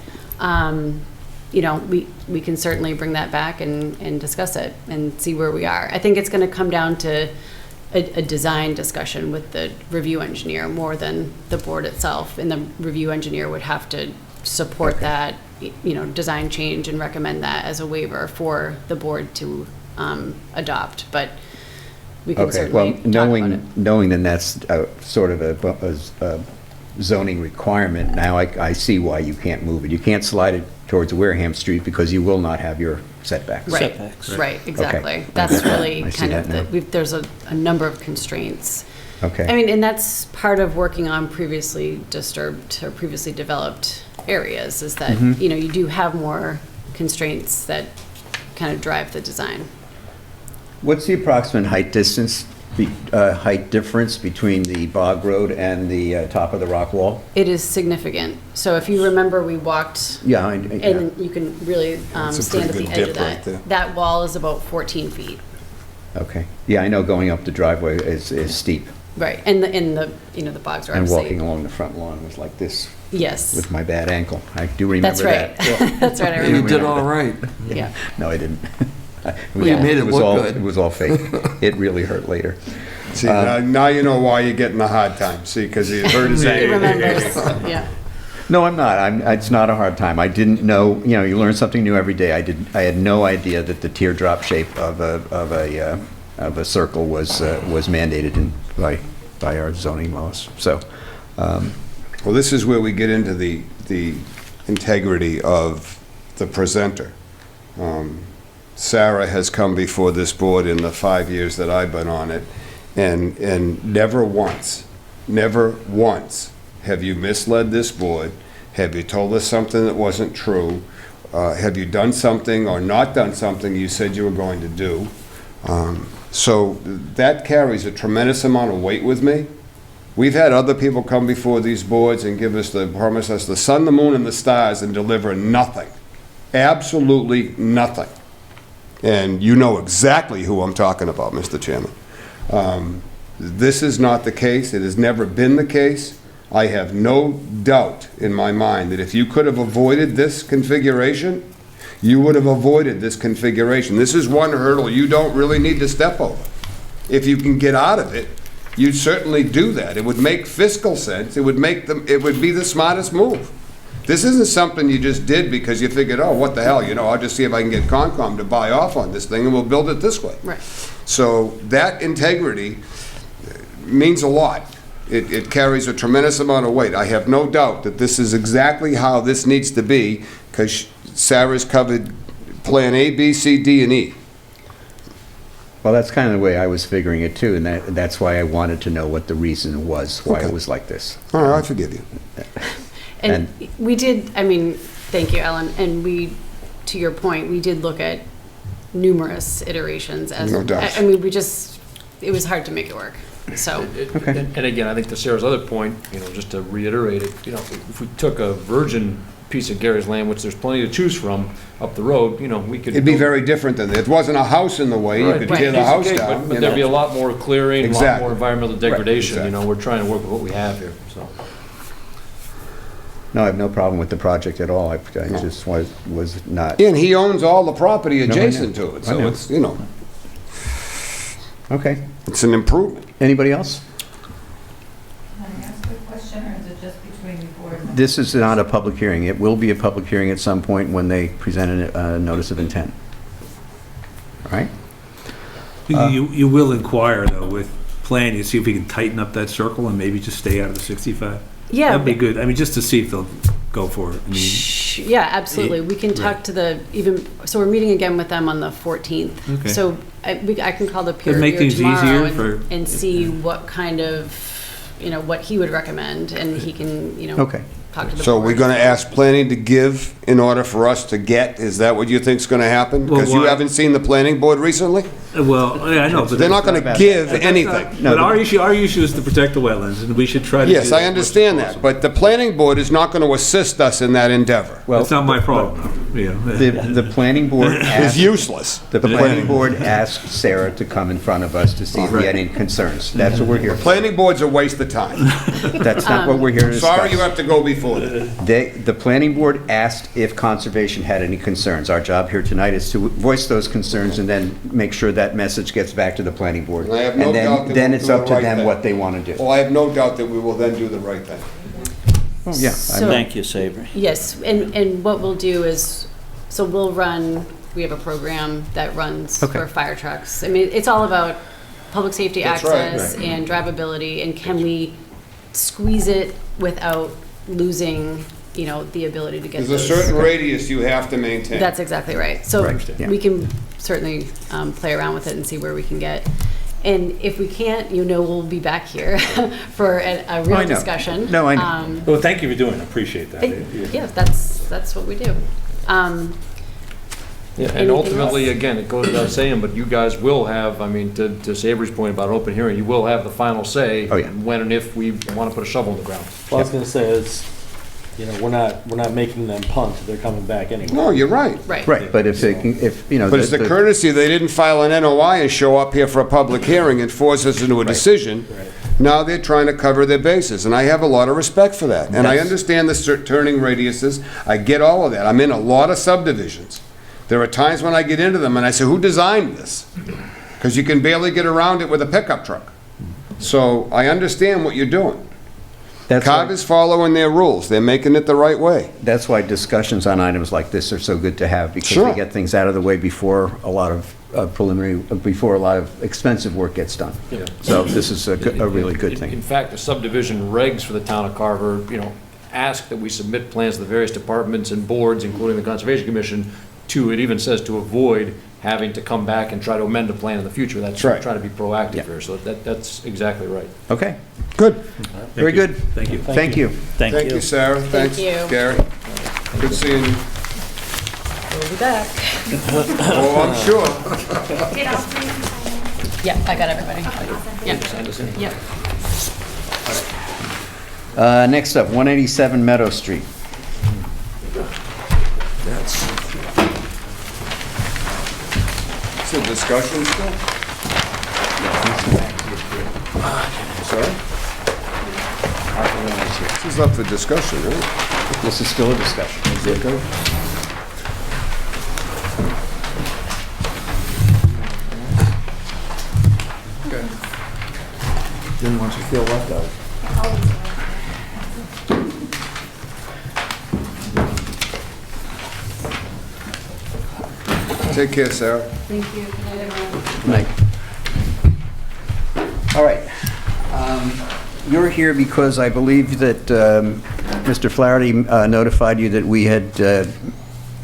we can certainly bring that back and discuss it and see where we are. I think it's going to come down to a design discussion with the review engineer more than the board itself. And the review engineer would have to support that, design change and recommend that as a waiver for the board to adopt. But we can Okay, certainly well, talk about it. knowing then that's sort of a zoning requirement, now I see why you can't move it. You can't slide it towards Wareham Street because you will not have your setbacks. Right, Setbacks. right, exactly. Okay. That's Okay. really I see kind of, that now. there's a number of constraints. Okay. I mean, and that's part of working on previously disturbed or previously developed areas, is that, Mhm. you do have more constraints that kind of drive the design. What's the approximate height difference between the bog road and the top of the rock wall? It is significant. So if you remember, we walked, Yeah, and you can really That's a stand at pretty the good edge of dip right there. that. That wall is about 14 feet. okay. Yeah, I know going up the driveway is steep, Right, and the bogs are and obviously. walking along the front lawn was like this Yes, with my bad ankle. I do remember that's right. that. That's right, I You remember. did that. all right. Yeah. No, I didn't. Well, you made it was look all- good. It was all fake. It really hurt later. See, now you know why you're getting the hard time, see, because he hurt his He ankle. remembers, yeah. No, I'm not. It's not a hard time. I didn't know, you learn something new every day. I had no idea that the teardrop shape of a circle was mandated by our zoning laws. So, Well, this is where we get into the integrity of the presenter. Sarah has come before this board in the 5 years that I've been on it, and never once have you misled this board, have you told us something that wasn't true, have you done something or not done something you said you were going to do. So that carries a tremendous amount of weight with me, We've had other people come before these boards and promise us the sun, the moon, and the stars and deliver nothing. Absolutely nothing. And you know exactly who I'm talking about, Mr. Chairman. This is not the case. It has never been the case. I have no doubt in my mind that if you could have avoided this configuration, you would have avoided this configuration. This is one hurdle you don't really need to step over. If you can get out of it, you'd certainly do that. It would make fiscal sense. It would be the smartest move. This isn't something you just did because you figured, oh, what the hell, I'll just see if I can get Concom to buy off on this thing and we'll build it this way. Right. So that integrity means a lot. It carries a tremendous amount of weight. I have no doubt that this is exactly how this needs to be because Sarah's covered Plan A, B, C, D, and E. Well, that's kind of the way I was figuring it too, and that's why I wanted to know what the reason was, why it was like this. All right, I forgive you. And we did, thank you, Ellen, and we, to your point, we did look at numerous iterations. No doubt. It was hard to make it work, so. And again, I think to Sarah's other point, just to reiterate it, if we took a virgin piece of Gary's land, which there's plenty to choose from up the road, we could. It'd be very different than that. It wasn't a house in the way. You could tear the house down. But there'd be a lot more clearing, a lot more environmental degradation. Right, exactly. We're trying to work with what we have here, so. No, I have no problem with the project at all. I just was not. And he owns all the property adjacent to it, I know. so it's, Okay. it's an improvement. Anybody else? Can I ask a question, or is it just between the board? This is not a public hearing. It will be a public hearing at some point when they present a notice of intent. All right? You will inquire, though, with planning, to see if we can tighten up that circle and maybe just stay out of the 65? Yeah. That'd be good. Just to see if they'll go for it. Yeah, absolutely. We can talk to so we're meeting again with them on the 14th. Okay. So I can call the peer It'd make reviewer things tomorrow easier and see what kind of, what he would recommend, and he can, Okay. talk to the So board. we're gonna ask planning to give in order for us to get? Is that what you think's gonna happen? Well, Because you why- haven't seen the planning board recently? Well, yeah, I know, but They're not gonna about give that. anything. But our issue is to protect the wetlands, and we should try to. Yes, do I that as much as understand that, possible. but the planning board is not gonna assist us in that endeavor. That's not my problem. The planning board It's asked, useless. the planning board asked Sarah to come in front of us to see if we had any concerns. That's what we're here for. Planning board's a waste of time. That's not what we're here to discuss. Sorry you have to go before that. The planning board asked if conservation had any concerns. Our job here tonight is to voice those concerns and then make sure that message gets back to the planning board. I have no And doubt that then we'll it's do up the to right them thing. what they want to do. Well, I have no doubt that we will then do the right thing. Oh, yeah. So- Thank you, Sabri. Yes, and what we'll do is, so we have a program that runs Okay. for fire trucks. It's all about public safety That's right. access and drivability, and can we squeeze it without losing, the ability to get There's a those. certain radius you have to maintain. That's exactly right. So Right, yeah. we can certainly play around with it and see where we can get. And if we can't, we'll be back here for a real I know. discussion. No, I know. Well, thank you for doing it. I appreciate that. Yeah, that's what we do. Yeah, and Anything ultimately, else? again, it goes without saying, but you guys will have, to Sabri's point about open hearing, you will have the final say. Oh, yeah. When and if we want to put a shovel in the ground. Well, I was gonna say is, we're not making them punt, they're coming back anyway. No, you're right. Right. Right, but if they can, But it's the courtesy, they didn't file an NOI and show up here for a public hearing and force us into a decision. Right. Now they're trying to cover their bases, and I have a lot of respect for that. And I Yes. understand the turning radiuses, I get all of that. I'm in a lot of subdivisions. There are times when I get into them and I say, who designed this? Because you can barely get around it with a pickup truck. So I understand what you're doing. That's why- Carver's following their rules, they're making it the right way. That's why discussions on items like this are so good to have, because Sure. we get things out of the way before a lot of before a lot of expensive work gets done. Yeah. So this is a really good In thing. fact, the subdivision regs for the town of Carver, ask that we submit plans to the various departments and boards, including the Conservation Commission, it even says to avoid having to come back and try to amend a plan in the future. That's right. trying to be proactive Yeah. here, so that's exactly right. Okay, Good. very good. Thank you. Thank you. Thank you, Sarah. Thanks, you. Gary. Good seeing you. We'll be back. Oh, I'm sure. Yeah, I got everybody. Yeah. Send us in. Yep. Next up, 187 Meadow Street. That's, It's a discussion still? Sorry? This is up for discussion, right? This is still a discussion. Okay. didn't want you to feel left out. Take care, Sarah. Thank you. Good night, everyone. Right. All right. You're here because I believe that Mr. Flaherty notified you that we had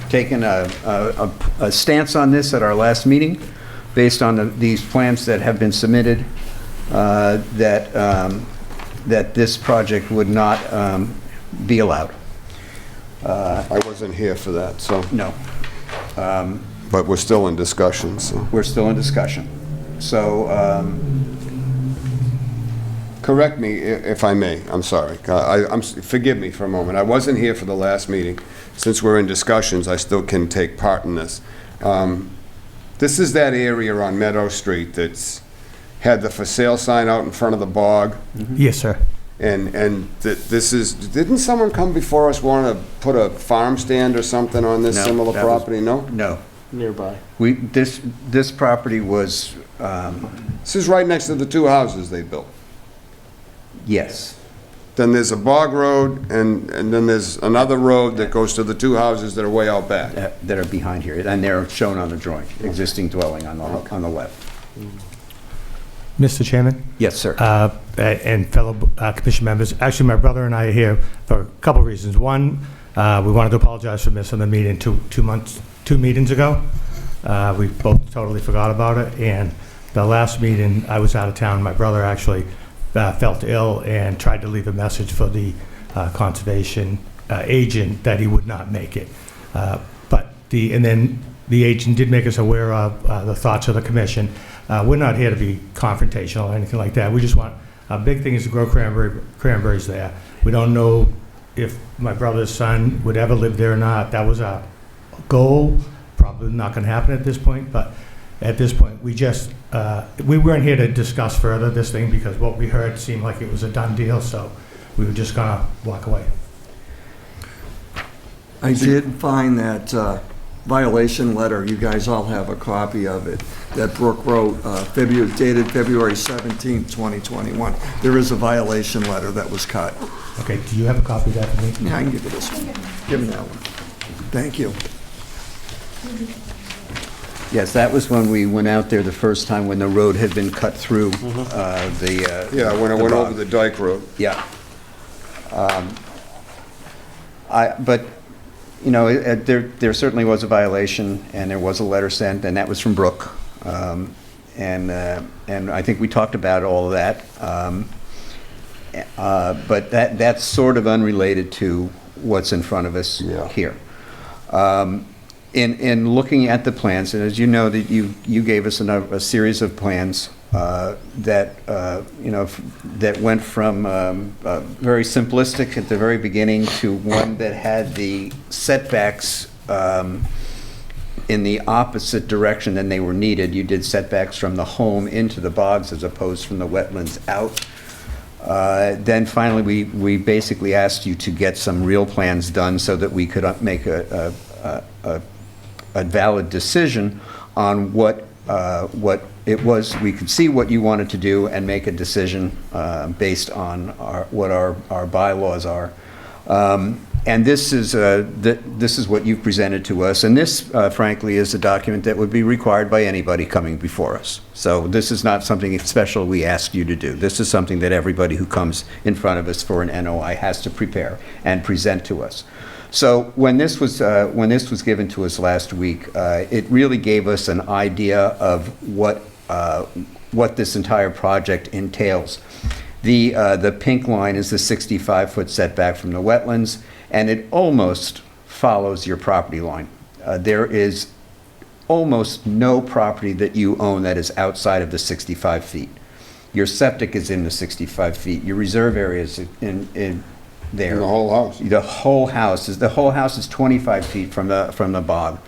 taken a stance on this at our last meeting, based on these plans that have been submitted, that this project would not be allowed. I wasn't here for that, so, No. but we're still in discussion, so. We're still in discussion. So, Correct me if I may, I'm sorry. Forgive me for a moment. I wasn't here for the last meeting. Since we're in discussions, I still can take part in this. This is that area on Meadow Street that's had the for sale sign out in front of the bog. Yes, sir. And this is, didn't someone come before us want to put a farm stand or something on this No, similar that was- property? No? no. Nearby. This property was, This is right next to the two houses they built. yes. Then there's a bog road, and then there's another road that goes to the two houses that are way out back. That are behind here, and they're shown on the drawing, existing dwelling on the left. Mr. Chairman, Yes, sir. and fellow commission members, actually, my brother and I are here for a couple reasons. One, we wanted to apologize for missing the meeting two meetings ago. We both totally forgot about it, and the last meeting, I was out of town. My brother actually felt ill and tried to leave a message for the conservation agent that he would not make it. And then the agent did make us aware of the thoughts of the commission. We're not here to be confrontational or anything like that. We just want, a big thing is to grow cranberries there. We don't know if my brother's son would ever live there or not. That was our goal. Probably not going to happen at this point, but at this point, we weren't here to discuss further this thing because what we heard seemed like it was a done deal, so we were just going to walk away. I did find that violation letter, you guys all have a copy of it, that Brooke wrote, dated February 17th, 2021. There is a violation letter that was cut. Okay, do you have a copy of that for me? Yeah, I can give you this one. Give me that one. Thank you. Yes, that was when we went out there the first time, when the road had been cut through the... Yeah, when I the went bog. over the dike road. Yeah. But, you know, there certainly was a violation, and there was a letter sent, and that was from Brooke. And I think we talked about all of that. But that's sort of unrelated to what's in front of us here. In looking at the plans, and as you know, that you gave us a series of plans that that went from very simplistic at the very beginning to one that had the setbacks in the opposite direction than they were needed. You did setbacks from the home into the bogs as opposed from the wetlands out. Then finally, we basically asked you to get some real plans done so that we could make a valid decision on what it was. We could see what you wanted to do and make a decision based on what our bylaws are. And this is what you've presented to us. And this, frankly, is a document that would be required by anybody coming before us. So this is not something special we asked you to do. This is something that everybody who comes in front of us for an NOI has to prepare and present to us. So when this was given to us last week, it really gave us an idea of what this entire project entails. The pink line is the 65-foot setback from the wetlands, and it almost follows your property line. There is almost no property that you own that is outside of the 65 feet. Your septic is in the 65 feet. Your reserve area is in there. In the whole house. The whole house is 25 feet from the bog.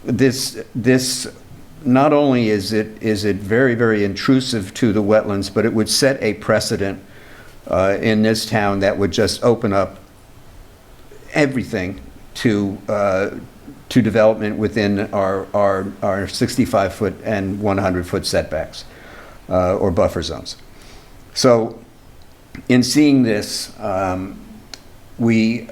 This not only is it very, very intrusive to the wetlands, but it would set a precedent in this town that would just open up everything to development within our 65-foot and 100-foot setbacks or buffer zones. So in seeing this, we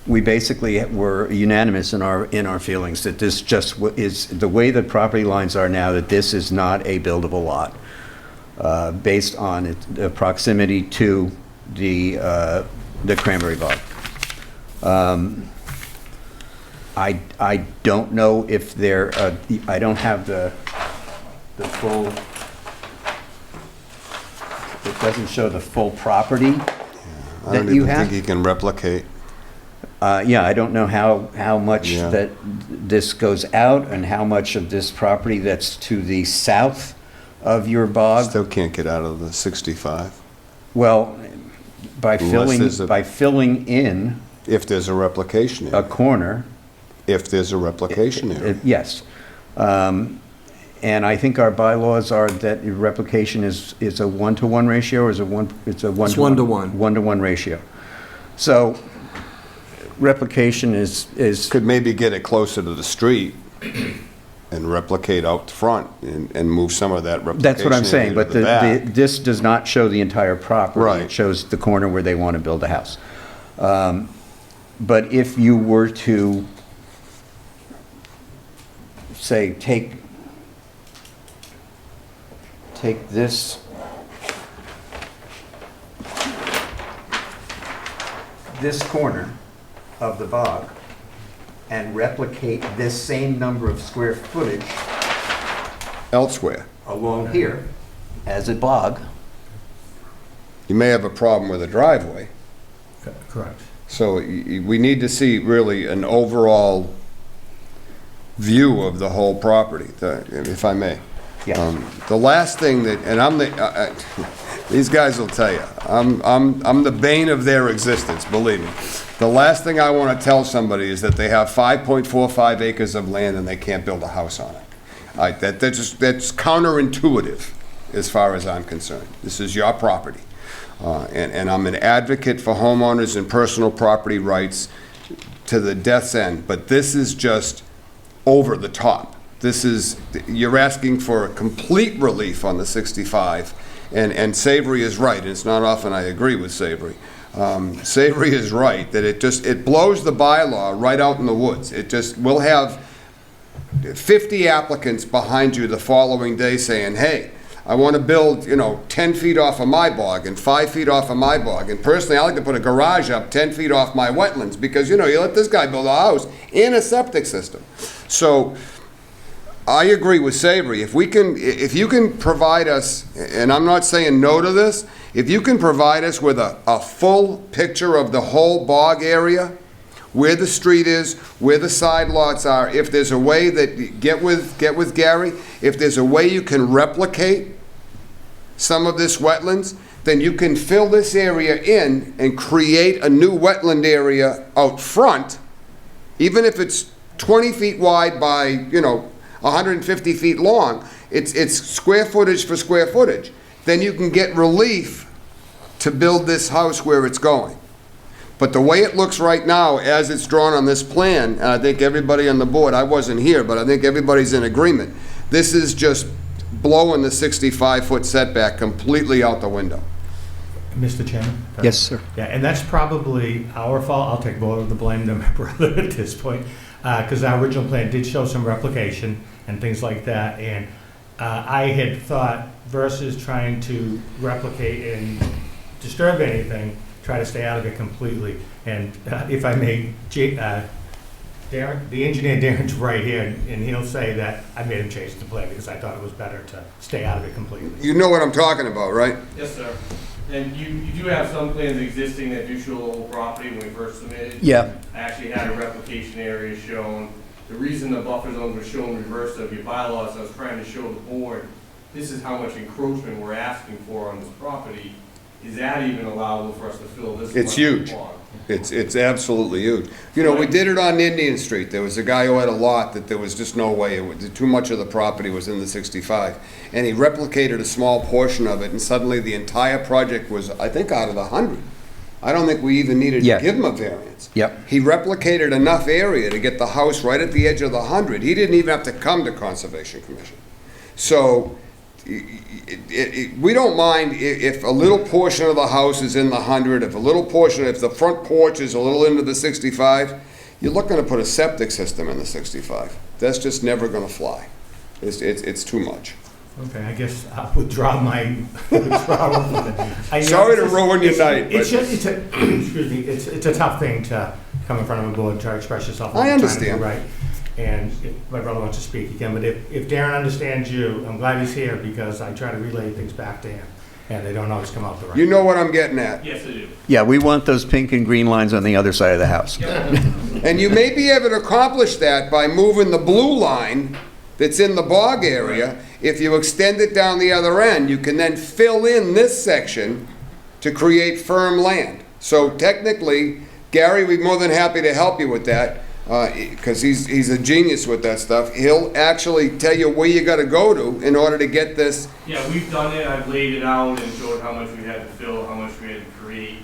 basically were unanimous in our feelings that this just is, the way the property lines are now, that this is not a buildable lot based on the proximity to the cranberry bog. I don't know if there, I don't have the full, it doesn't show the full property I don't that you even have. think he can replicate. Yeah, I don't know how much that this goes out and how much of this property that's to the south of your bog. Still can't get out of the 65. Well, by Unless there's filling in If there's a replication a area. corner. If there's a replication area. Yes. And I think our bylaws are that replication is a 1-to-1 ratio, or is it's a 1-to-1? It's 1-to-1. 1-to-1 ratio. So replication is Could maybe get it closer to the street and replicate out front and move some of that replication that's what I'm saying, area but to the back. this does not show the entire property. Right. It shows the corner where they want to build a house. But if you were to, say, take this corner of the bog and replicate this same number of square footage Elsewhere. along here as a bog. You may have a problem with a driveway. Correct. So we need to see really an overall view of the whole property, if I may. Yes. The last thing that, and these guys will tell you, I'm the bane of their existence, believe me. The last thing I want to tell somebody is that they have 5.45 acres of land and they can't build a house on it. That's counterintuitive as far as I'm concerned. This is your property. And I'm an advocate for homeowners and personal property rights to the death's end, but this is just over the top. You're asking for complete relief on the 65, and Savory is right, and it's not often I agree with Savory. Savory is right, that it blows the bylaw right out in the woods. We'll have 50 applicants behind you the following day saying, hey, I want to build, 10 feet off of my bog and 5 feet off of my bog. And personally, I like to put a garage up 10 feet off my wetlands because, you let this guy build a house and a septic system. So I agree with Savory. If you can provide us, and I'm not saying no to this, if you can provide us with a full picture of the whole bog area, where the street is, where the side lots are, if there's a way that, get with Gary, if there's a way you can replicate some of this wetlands, then you can fill this area in and create a new wetland area out front, even if it's 20 feet wide by, 150 feet long, it's square footage for square footage. Then you can get relief to build this house where it's going. But the way it looks right now, as it's drawn on this plan, and I think everybody on the board, I wasn't here, but I think everybody's in agreement, this is just blowing the 65-foot setback completely out the window. Mr. Chairman? Yes, sir. Yeah, and that's probably our fault. I'll take more of the blame than my brother at this point, because our original plan did show some replication and things like that, and I had thought versus trying to replicate and disturb anything, try to stay out of it completely. And if I may, Darren, the engineer Darren's right here, and he'll say that I made him change the plan because I thought it was better to stay out of it completely. You know what I'm talking about, right? Yes, sir. And you do have some plans existing that do show the whole property when we first submitted. Yeah. I actually had a replication area shown. The reason the buffer zones were shown reverse of your bylaws, I was trying to show the board this is how much encroachment we're asking for on this property. Is that even allowable for us to fill this? It's much huge. pond? It's absolutely huge. You know, we did it on Indian Street. There was a guy who had a lot that there was just no way, too much of the property was in the 65. And he replicated a small portion of it, and suddenly the entire project was, I think, out of the 100. I don't think we even needed Yeah. to give him a variance. Yep. He replicated enough area to get the house right at the edge of the 100. He didn't even have to come to Conservation Commission. So, we don't mind if a little portion of the house is in the 100, if the front porch is a little into the 65, you're looking to put a septic system in the 65. That's just never gonna fly. It's too much. Okay, I guess I'll withdraw my withdrawal. Sorry to ruin your night, It's but- just, excuse me, it's a tough thing to come in front of a board and try to express yourself. I Trying to do understand. Right, and my brother wants to speak again, but if Darren understands you, I'm glad he's here because I try to relay things back to him, and they don't always come out the right. You know what I'm getting at. Yes, I do. Yeah, we want those pink and green lines on the other side of the house. And you may be able to accomplish that by moving the blue line that's in the bog area. If you extend it down the other end, you can then fill in this section to create firm land. So technically, Gary, we're more than happy to help you with that, because he's a genius with that stuff. He'll actually tell you where you gotta go to in order to get this. Yeah, we've done it, I've laid it out and showed how much we had to fill, how much we had to create.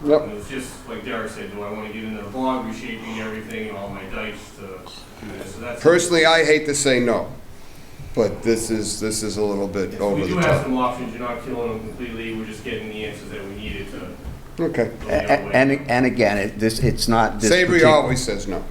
Yep. And it was just, like Derek said, do I want to get into the bog, reshaping everything and all my dikes to do this, so that's. Personally, I hate to say no, but this is a little bit over We do the have top. some options, you're not killing them completely, we're just getting the answers that we needed to Okay. go the other way. And again, it's not this Savory particular- always says no.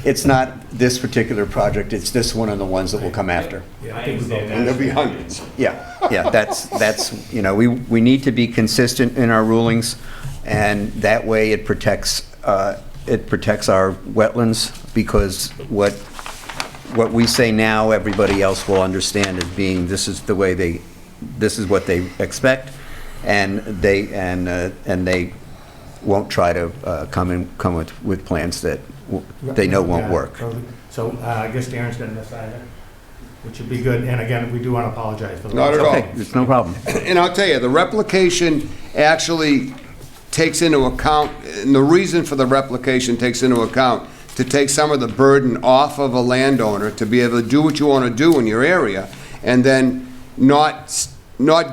It's not this particular project, it's this one and the ones that will come after. Yeah, I I think we both. understand And there'll be hundreds. Yeah, that's, you know, we need to be consistent in our rulings, and that way it protects our wetlands, because what we say now, everybody else will understand as being, this is what they expect, and they won't try to come with plans that they know won't Yeah, work. So I guess Darren's going to decide it, which would be good, and again, we do want to apologize for the. Not at all. Okay, it's no problem. And I'll tell you, the replication actually takes into account, and the reason for the replication takes into account to take some of the burden off of a landowner to be able to do what you want to do in your area, and then not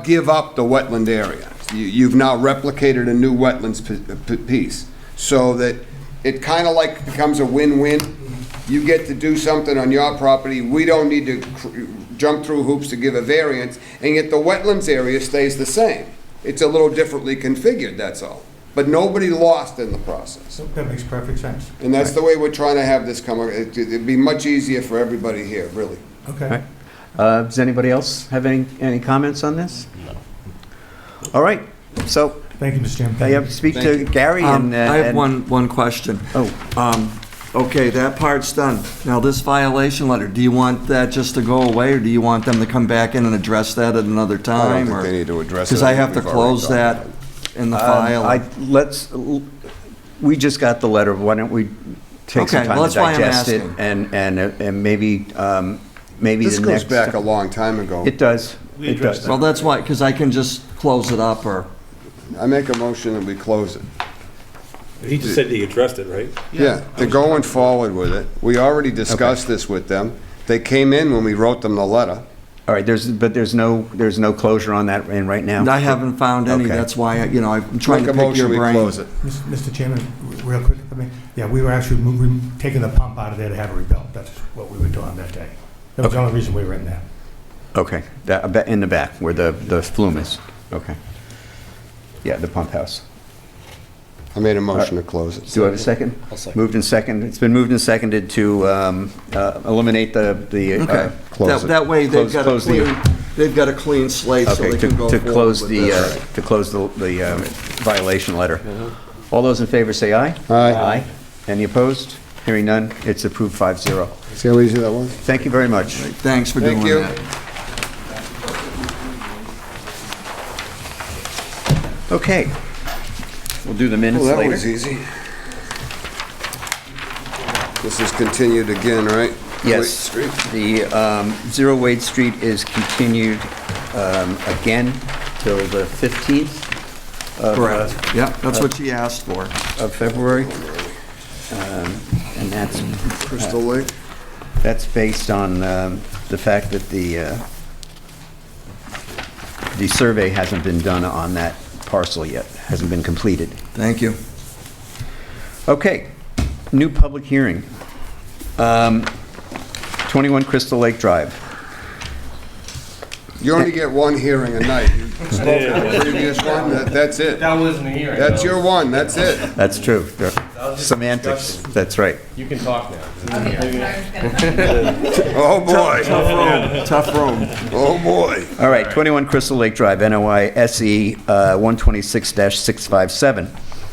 give up the wetland area. You've now replicated a new wetlands piece, so that it kind of like becomes a win-win. You get to do something on your property, we don't need to jump through hoops to give a variance, and yet the wetlands area stays the same. It's a little differently configured, that's all. But nobody lost in the process. That makes perfect sense. And that's the way we're trying to have this come. It'd be much easier for everybody here, really. Okay. Does anybody else have any comments on this? No. All right, so Thank you, Mr. Chairman. I have to speak to Gary and... I have one question. Okay, that part's done. Now, this violation letter, do you want that just to go away, or do you want them to come back in and address that at another I don't time? think they need to address it. Because I have to We've already close done that in the file. We just got the letter, why don't we take some Okay, time well, to that's why I'm digest it, asking. and maybe This the goes next... back a long time ago. It does, it does. Well, that's why, because I can just close it up, or, I make a motion that we close it. He just said he addressed it, right? Yeah, they're going forward with it. We already discussed this with them. They came in when we wrote them the letter. All right, there's no closure on that in right now? I haven't found any, Okay. that's why, I'm trying Make to a pick your motion, we brain. close it. Mr. Chairman, real quick, we were actually taking the pump out of there to have it rebuilt. That's what we were doing that day. That was the only reason we were in there. Okay, in the back, where the flume is, okay. Yeah, the pump house. I made a motion to close it. Do I have a second? I'll second. Moved and seconded, it's been moved and seconded to eliminate the... Okay, Close it. that way they've got a close the- clean, they've got a clean slate, so Okay, they can go to forward close with the, this. to close the violation letter. All those in favor say aye. Aye. Aye. Any opposed? Hearing none, it's approved 5-0. See how easy that was? Thank you very much. Thanks for doing Thank you. that. Okay. We'll do the minutes Well, that later. was easy. This is continued again, right? Yes, Street. the Zero Wade Street is continued again till the 15th Correct. Yeah, that's what she asked for. of February. And Crystal Lake. that's based on the fact that the survey hasn't been done on that parcel yet, hasn't been completed. Thank you. Okay, new public hearing. 21 Crystal Lake Drive. You only get one hearing a night. You spoke at the previous one, that's it. That wasn't a hearing. That's your one, that's it. That's true. That was just Semantics, discussion. that's right. You can talk now. Okay, I'm sorry. Oh, boy. Tough room. Oh, boy. All right, 21 Crystal Lake Drive, NOI SE 126-657.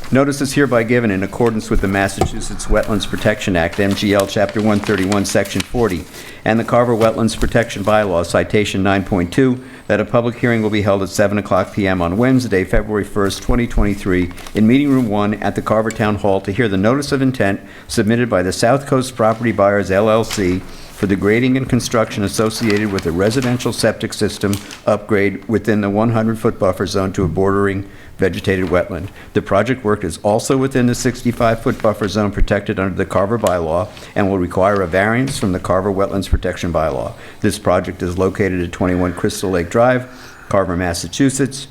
Notice is hereby given in accordance with the Massachusetts Wetlands Protection Act, MGL Chapter 131, Section 40, and the Carver Wetlands Protection Bylaw, Citation 9.2, that a public hearing will be held at 7:00 p.m. on Wednesday, February 1st, 2023, in Meeting Room 1 at the Carver Town Hall to hear the notice of intent submitted by the South Coast Property Buyers, LLC, for the grading and construction associated with a residential septic system upgrade within the 100-foot buffer zone to a bordering vegetated wetland. The project work is also within the 65-foot buffer zone protected under the Carver bylaw and will require a variance from the Carver Wetlands Protection Bylaw. This project is located at 21 Crystal Lake Drive, Carver, Massachusetts,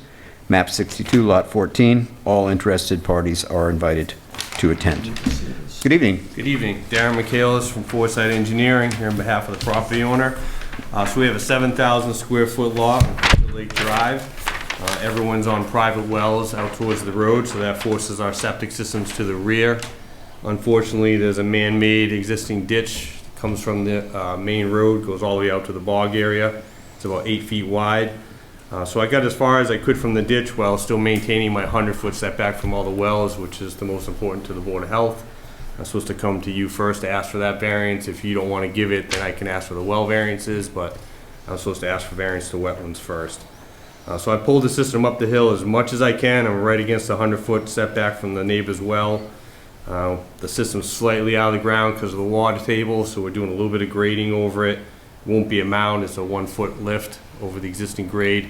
map 62, lot 14. All interested parties are invited to attend. Good evening. Good evening. Darren Michaelis from Foresight Engineering here on behalf of the property owner. So we have a 7,000 square foot lot on Crystal Lake Drive. Everyone's on private wells out towards the road, so that forces our septic systems to the rear. Unfortunately, there's a man-made existing ditch, comes from the main road, goes all the way out to the bog area. It's about 8 feet wide. So I got as far as I could from the ditch while still maintaining my 100-foot setback from all the wells, which is the most important to the Board of Health. I'm supposed to come to you first to ask for that variance. If you don't want to give it, then I can ask for the well variances, but I'm supposed to ask for variance to wetlands first. So I pulled the system up the hill as much as I can. I'm right against the 100-foot setback from the neighbor's well. The system's slightly out of the ground because of the water table, so we're doing a little bit of grading over it. It won't be a mound, it's a 1-foot lift over the existing grade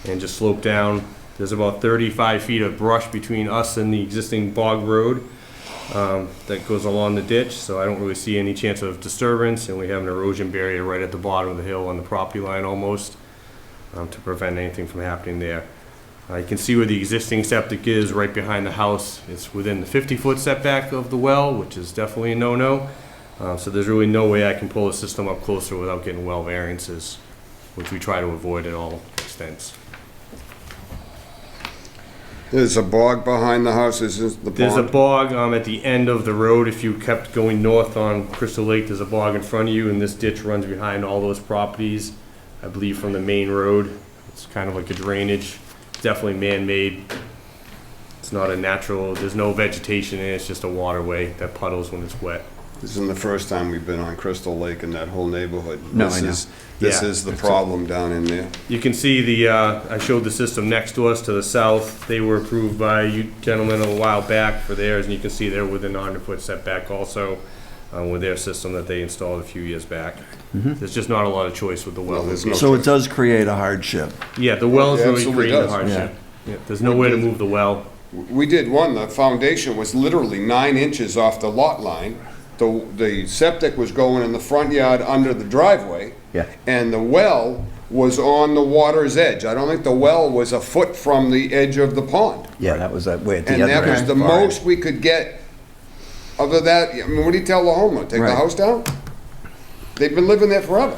and just slope down. There's about 35 feet of brush between us and the existing bog road that goes along the ditch, so I don't really see any chance of disturbance, and we have an erosion barrier right at the bottom of the hill on the property line almost to prevent anything from happening there. You can see where the existing septic is right behind the house. It's within the 50-foot setback of the well, which is definitely a no-no. So there's really no way I can pull the system up closer without getting well variances, which we try to avoid at all extents. There's a bog behind the house, is this the pond? There's a bog at the end of the road. If you kept going north on Crystal Lake, there's a bog in front of you, and this ditch runs behind all those properties, I believe from the main road. It's kind of like a drainage. It's definitely man-made. It's not a natural, there's no vegetation in it, it's just a waterway that puddles when it's wet. This isn't the first time we've been on Crystal Lake in that whole neighborhood. No, I know. This Yeah. is the problem down in there. You can see the, I showed the system next to us to the south. They were approved by you gentlemen a while back for theirs, and you can see they're within a 100-foot setback also with their system that they installed a few years back. There's just not a lot of choice with the well. Well, there's no So it does create a hardship. Yeah, the well's It really absolutely creating a does. hardship. Yeah, there's no way to move the well. We did one, the foundation was literally 9 inches off the lot line. The septic was going in the front yard under the driveway. Yeah. And the well was on the water's edge. I don't think the well was a foot from the edge of the pond. Yeah, that was way at the And other that was end. the most we could get. Other that, I mean, what do you tell the homeowner? Take Right. the house down? They've been living there forever.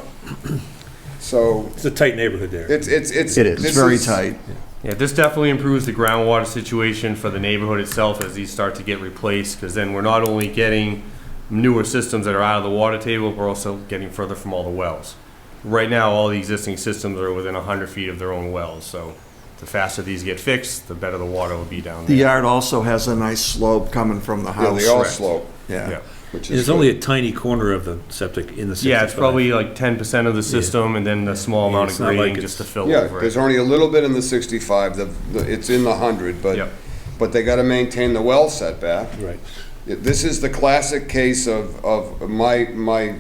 So It's a tight neighborhood there. it's. It is. this It's very tight. Yeah, this definitely improves the groundwater situation for the neighborhood itself as these start to get replaced, because then we're not only getting newer systems that are out of the water table, we're also getting further from all the wells. Right now, all the existing systems are within 100 feet of their own wells, so the faster these get fixed, the better the water will be down The there. yard also has a nice slope coming from the Yeah, house. they all slope, Yeah. Yeah. which is There's good. only a tiny corner of the septic in the septic. Yeah, it's probably like 10% of the system, and then a small amount of it's not like grading it's- just to fill Yeah, over there's it. only a little bit in the 65, it's in the 100, Yep. but they gotta maintain the well setback. Right. This is the classic case of my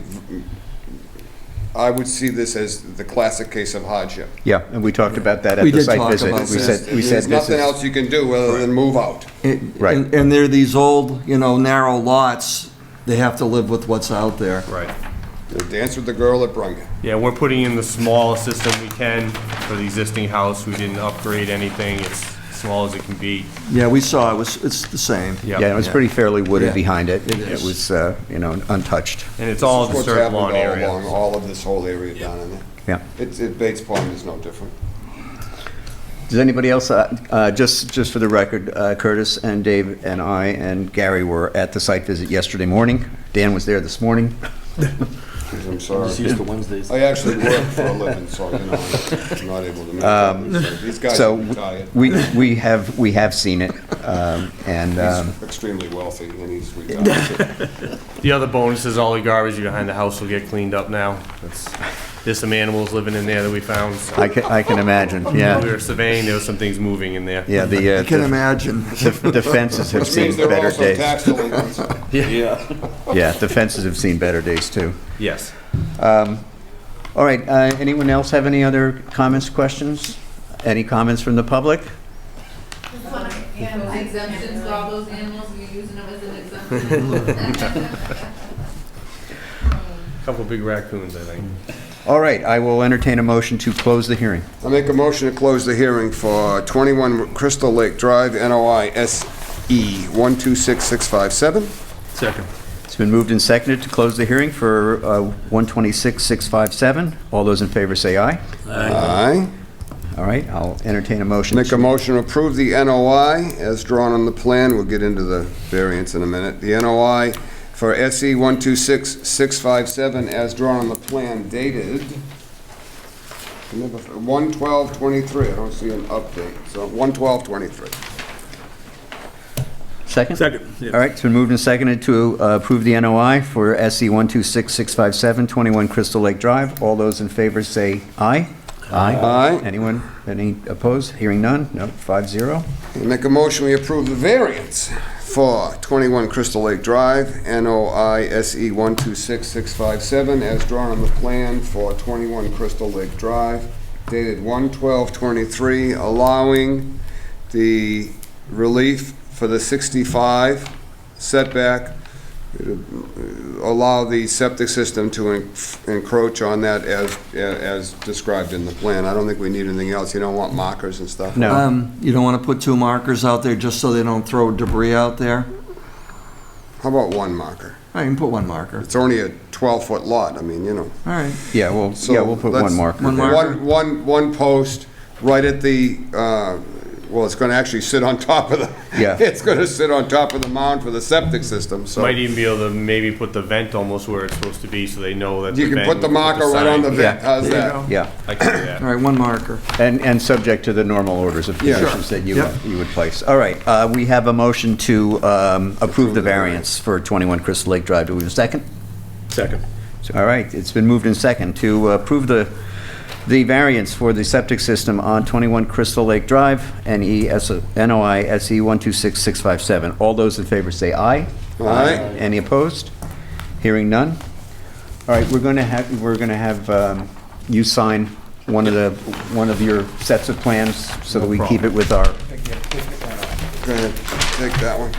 I would see this as the classic case of hardship. Yeah, and we talked about that at We the did site talk visit. about We that. said this There's nothing is- else you can do other than move out. Right. And they're these old, narrow lots, they have to live with what's out there. Right. Dance with the girl that brung you. Yeah, we're putting in the smallest system we can for the existing house. We didn't upgrade anything. It's small as it can be. Yeah, we saw, it's the same. Yep. Yeah, it was pretty fairly wooded Yeah. behind it. It It is. was, untouched. And it's all This is what's disturbed happened lawn all area. along, all of this whole area down in there. Yeah. Bates Pond is no different. Does anybody else, just for the record, Curtis and Dave and I and Gary were at the site visit yesterday morning. Dan was there this morning. I'm sorry. Just used to Wednesdays. I actually work for a living, so, I'm not able to make it. So these guys are So retired. we have seen it, and, He's extremely wealthy, and he's retired. The other bonus is all the garbage behind the house will get cleaned up now. There's some animals living in there that we found. So I can imagine, yeah. we were surveying, there was some things moving in there. Yeah, I can imagine. the fences have Which seen means they're better also days. tax delinquents. Yeah, the fences have seen better days, too. Yes. All right, anyone else have any other comments, questions? Any comments from the public? Those exemptions for all those animals, you're using them as an exemption? Couple big raccoons, I think. All right, I will entertain a motion to close the hearing. I make a motion to close the hearing for 21 Crystal Lake Drive, NOI SE 126657. Second. It's been moved and seconded to close the hearing for 126,657. All those in favor say aye. Aye. All right, I'll entertain a motion. Make a motion to approve the NOI as drawn on the plan. We'll get into the variance in a minute. The NOI for SE 126657 as drawn on the plan dated 1/12/23. I don't see an update, so 1/12/23. Second? Second. Yeah. All right, it's been moved and seconded to approve the NOI for SC 126657, 21 Crystal Lake Drive. All those in favor say aye. Aye. Anyone, any opposed? Hearing none? No, 5-0. Make a motion, we approve the variance for 21 Crystal Lake Drive, NOI SE 126657, as drawn on the plan for 21 Crystal Lake Drive, dated 1/12/23, allowing the relief for the 65 setback, allow the septic system to encroach on that as described in the plan. I don't think we need anything else. You don't want markers and stuff? No. You don't want to put 2 markers out there just so they don't throw debris out there? How about 1 marker? I can put 1 marker. It's only a 12-foot lot. I mean, All right. Yeah, we'll put let's- one marker. One there. marker. One post right at the, well, it's gonna actually sit on top of the, Yeah. it's gonna sit on top of the mound for the septic system, so. Might even be able to maybe put the vent almost where it's supposed to be so they know that. You the can vent put the with marker right on the sign. vent, Yeah. how's There you that? go. Yeah, I can do that. All right, 1 marker. and subject to the normal orders of Yeah. conditions that you Yep. you would place. All right, we have a motion to approve the variance for 21 Crystal Lake Drive. Do we have a second? Second. All right, it's been moved and second to approve the variance for the septic system on 21 Crystal Lake Drive, NOI SE 126657. All those in favor say aye. Aye. Any opposed? Hearing none. All right, we're going to have you sign one of your sets of plans so that we keep it with our. Go ahead, take that one.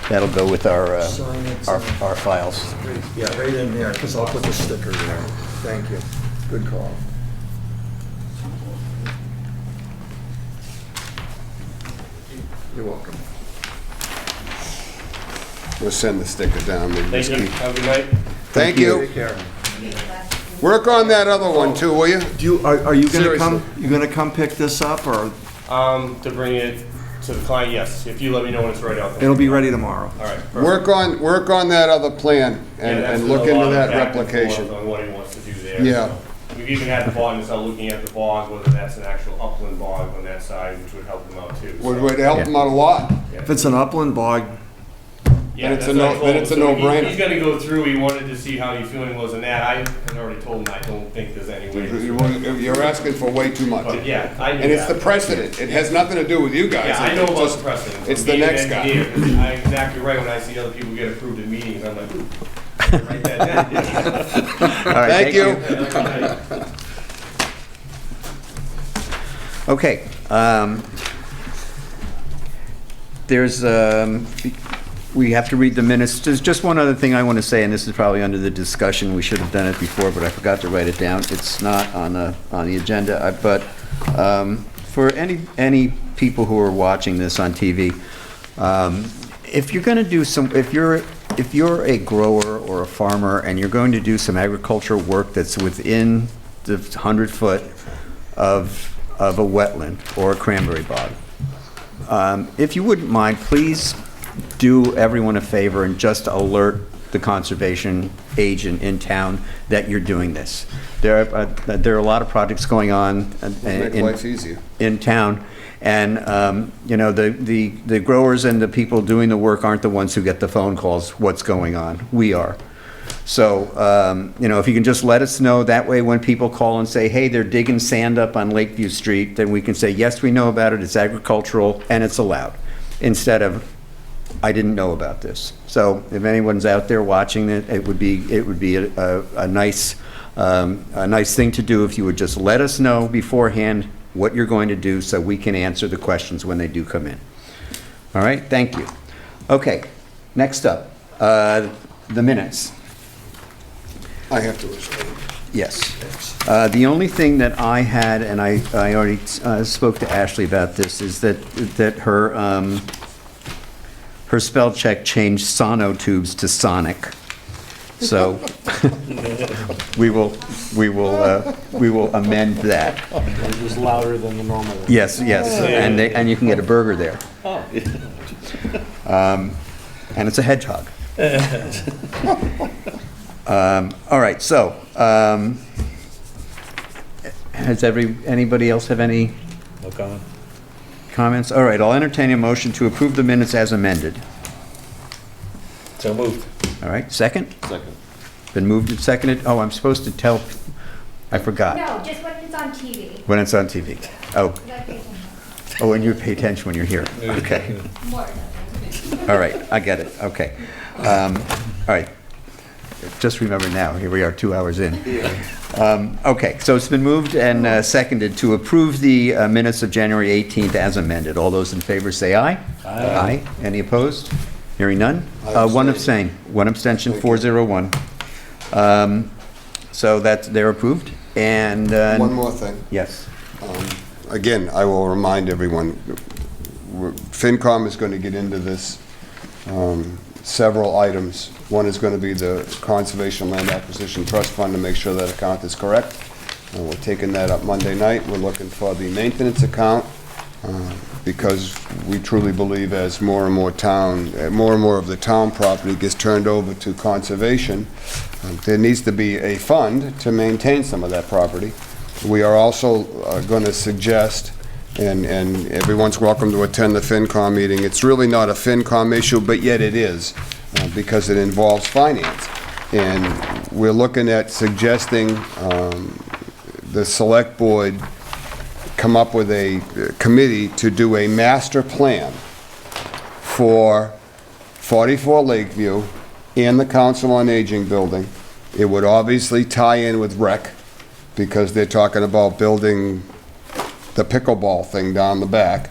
That'll go with our Sign it, our sign it. our files. Yeah, right in there, because I'll put the sticker there. Thank you. Good call. You're welcome. We'll send the sticker down. maybe Thank just you. keep- Have a good night. Thank you. Take care. Work on that other one too, will you? Are you gonna Seriously. you gonna come pick this up, or To bring it to the client, yes. If you let me know when it's ready, I'll come. it'll be ready tomorrow? All right. perfect. Work on that other plan Yeah, and that's look a lot into of that back and replication. forth on what he wants to do there. Yeah. So We've even had the bond, start looking at the bog, whether that's an actual upland bog on that side, which would help them out too. Would So, would help them out a lot. If it's an upland bog, Yeah, Then it's a that's what I no- told then him. it's a So no-brainer. He's gonna go through, he wanted to see how your feeling was in that. I had already told him I don't think there's any way. You're asking for way too much. But yeah, I knew And it's that. the precedent. It has nothing to do with you guys. Yeah, I know It's about just- the precedent. It's From the being an next guy. engineer, 'cause I'm exactly right when I see other people get approved in meetings, I'm like, ooh, I can write that down. All right, Thank you. Okay. There's, we have to read the minutes. There's just one other thing I want to say, and this is probably under the discussion. We should have done it before, but I forgot to write it down. It's not on the agenda, but for any people who are watching this on TV, if you're going to do if you're a grower or a farmer and you're going to do some agricultural work that's within the 100-foot of a wetland or a cranberry bog, if you wouldn't mind, please do everyone a favor and just alert the conservation agent in town that you're doing this. There are a lot of projects going on Make life easier. in town, and you know, the growers and the people doing the work aren't the ones who get the phone calls, what's going on. We are. So, you know, if you can just let us know, that way when people call and say, hey, they're digging sand up on Lakeview Street, then we can say, yes, we know about it, it's agricultural, and it's allowed, instead of, I didn't know about this. So if anyone's out there watching it, it would be a nice thing to do if you would just let us know beforehand what you're going to do so we can answer the questions when they do come in. All right, thank you. Okay, next up, the minutes. I have to abstain. Yes. The only thing that I had, and I already spoke to Ashley about this, is that her spell check changed sonotubes to sonic. So we will amend that. It was louder than the normal one. Yes, and you can get a burger there. Oh. And it's a hedgehog. All right, so, has anybody else have any No comment. comments? All right, I'll entertain a motion to approve the minutes as amended. So moved. All right, second? Second. Been moved and seconded? Oh, I'm supposed to tell, I forgot. No, just when it's on TV. When it's on TV. Oh, You gotta pay attention. oh, and you pay attention when you're here. Okay. More than that. All right, I get it, okay. All right, just remember now, here we are 2 hours in. Okay, so it's been moved and seconded to approve the minutes of January 18th as amended. All those in favor say aye. Aye. Any opposed? Hearing none? One abstain, one abstention, 401. So they're approved, and... One more thing. Yes. Again, I will remind everyone, FinCom is going to get into this, several items. One is going to be the Conservation Land Acquisition Trust Fund to make sure that account is correct. We're taking that up Monday night. We're looking for the maintenance account, because we truly believe as more and more of the town property gets turned over to conservation, there needs to be a fund to maintain some of that property. We are also going to suggest, and everyone's welcome to attend the FinCom meeting, it's really not a FinCom issue, but yet it is, because it involves finance. And we're looking at suggesting the Select Board come up with a committee to do a master plan for 44 Lakeview and the Council on Aging building. It would obviously tie in with rec, because they're talking about building the pickleball thing down the back.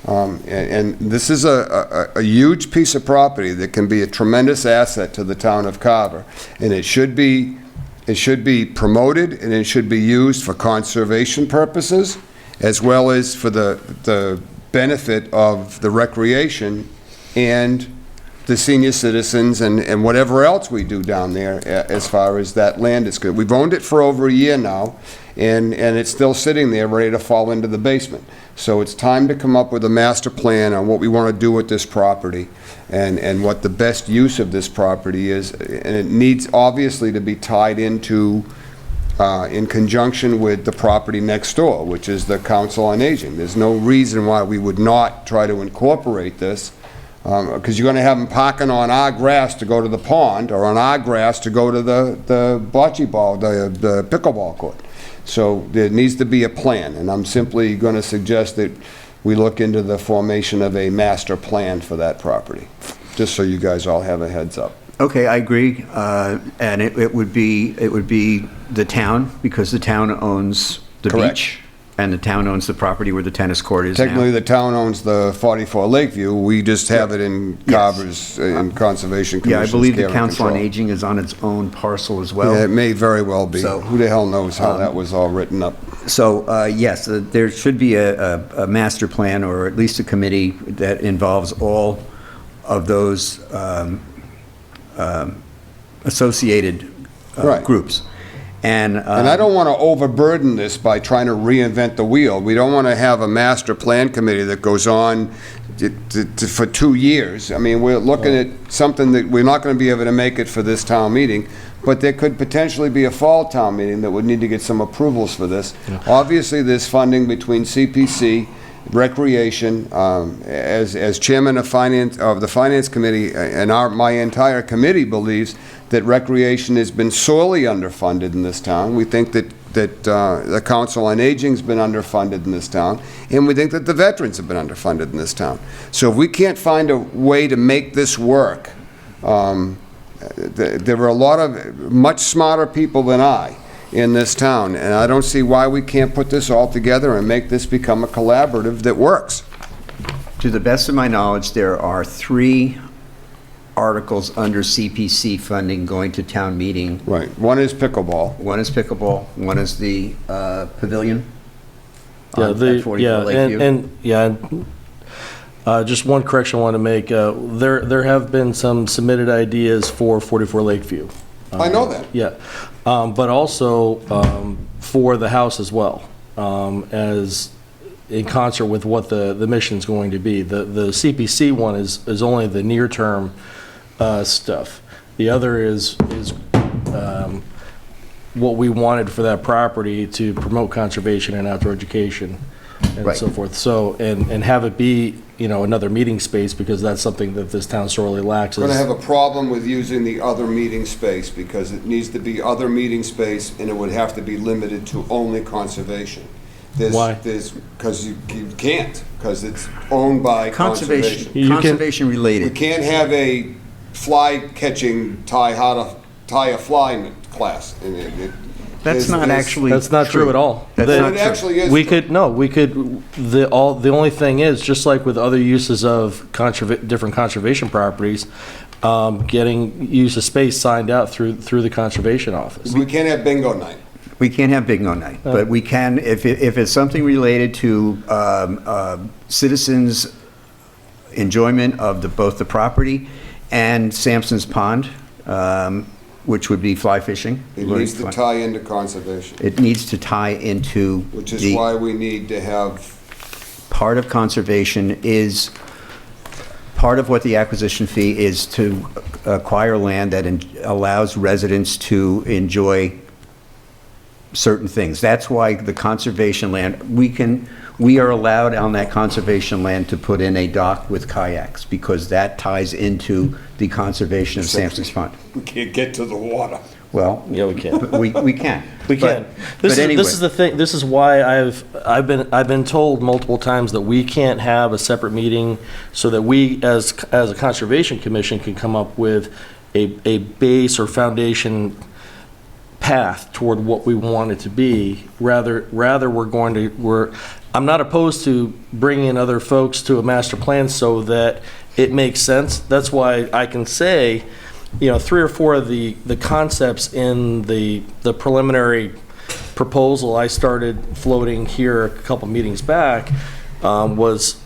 And this is a huge piece of property that can be a tremendous asset to the town of Carver. And it should be promoted, and it should be used for conservation purposes, as well as for the benefit of the recreation and the senior citizens and whatever else we do down there as far as that land is good. We've owned it for over a year now, and it's still sitting there ready to fall into the basement. So it's time to come up with a master plan on what we want to do with this property and what the best use of this property is. And it needs obviously to be tied into in conjunction with the property next door, which is the Council on Aging. There's no reason why we would not try to incorporate this Because you're gonna have them parking on our grass to go to the pond, or on our grass to go to the bocce ball, the pickleball court. So there needs to be a plan, and I'm simply gonna suggest that we look into the formation of a master plan for that property, just so you guys all have a heads up. Okay, I agree, and it would be the town, because the town owns the Correct. beach, and the town owns the property where the tennis court is now. Technically, the town owns the 44 Lakeview, we just have it in Carver's, in Conservation Yeah, I Commission's believe the care and Council on control. Aging is on its own parcel as well. Yeah, it may very well be. So, Who the hell knows how that was all written up? So, yes, there should be a master plan, or at least a committee that involves all of those associated Right. groups. And And I don't want to overburden this by trying to reinvent the wheel. We don't want to have a master plan committee that goes on for 2 years. I mean, we're looking at something that we're not going to be able to make it for this town meeting, but there could potentially be a fall town meeting that would need to get some approvals for this. Obviously, there's funding between CPC, Recreation, as chairman of the Finance Committee, and my entire committee believes that Recreation has been sorely underfunded in this town. We think that the Council on Aging's been underfunded in this town, and we think that the veterans have been underfunded in this town. So if we can't find a way to make this work, there are a lot of much smarter people than I in this town, and I don't see why we can't put this all together and make this become a collaborative that works. to the best of my knowledge, there are 3 articles under CPC funding going to town meeting. Right. One is pickleball. One is pickleball, one is the pavilion. Yeah, at 44 Lakeview. Just one correction I want to make. There have been some submitted ideas for 44 Lakeview. I know that. Yeah, but also for the house as well, as in concert with what the mission's going to be. The CPC one is only the near-term stuff. The other is what we wanted for that property to promote conservation and outdoor education and Right. so forth. So, and have it be, another meeting space, because that's something that this town sorely lacks. We're going to have a problem with using the other meeting space, because it needs to be other meeting space, and it would have to be limited to only conservation. Why? Because you can't, because it's owned by conservation. Conservation We related. can't have a fly-catching, how to tie a fly class. And That's not actually That's not true at all. That's Well, not it true. actually is. We could, the only thing is, just like with other uses of different conservation properties, getting use of space signed out through the conservation office. We can't have bingo night. We can't have bingo night, but we can, if it's something related to citizens' enjoyment of both the property and Sampson's Pond, which would be fly fishing. It needs to tie into conservation, It needs to tie into which is the why we need to have, part of conservation is, part of what the acquisition fee is to acquire land that allows residents to enjoy certain things. That's why the conservation land, we are allowed on that conservation land to put in a dock with kayaks, because that ties into the conservation of Sampson's Pond. we can't get to the water. Well, Yeah, we can. we can. We can. This is the thing. This is why I've been told multiple times that we can't have a separate meeting, so that we, as a conservation commission, can come up with a base or foundation path toward what we want it to be. Rather I'm not opposed to bringing in other folks to a master plan so that it makes sense. That's why I can say, 3 or 4 of the concepts in the preliminary proposal I started floating here a couple meetings back was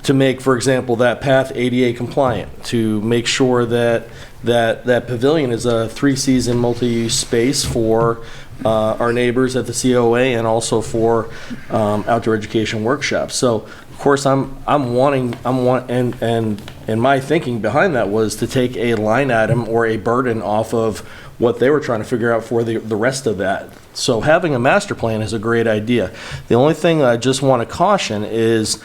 to make, for example, that path ADA compliant, to make sure that pavilion is a 3-season multi-use space for our neighbors at the COA, and also for outdoor education workshops. So, of course, and my thinking behind that was to take a line item or a burden off of what they were trying to figure out for the rest of that. So having a master plan is a great idea. The only thing I just want to caution is,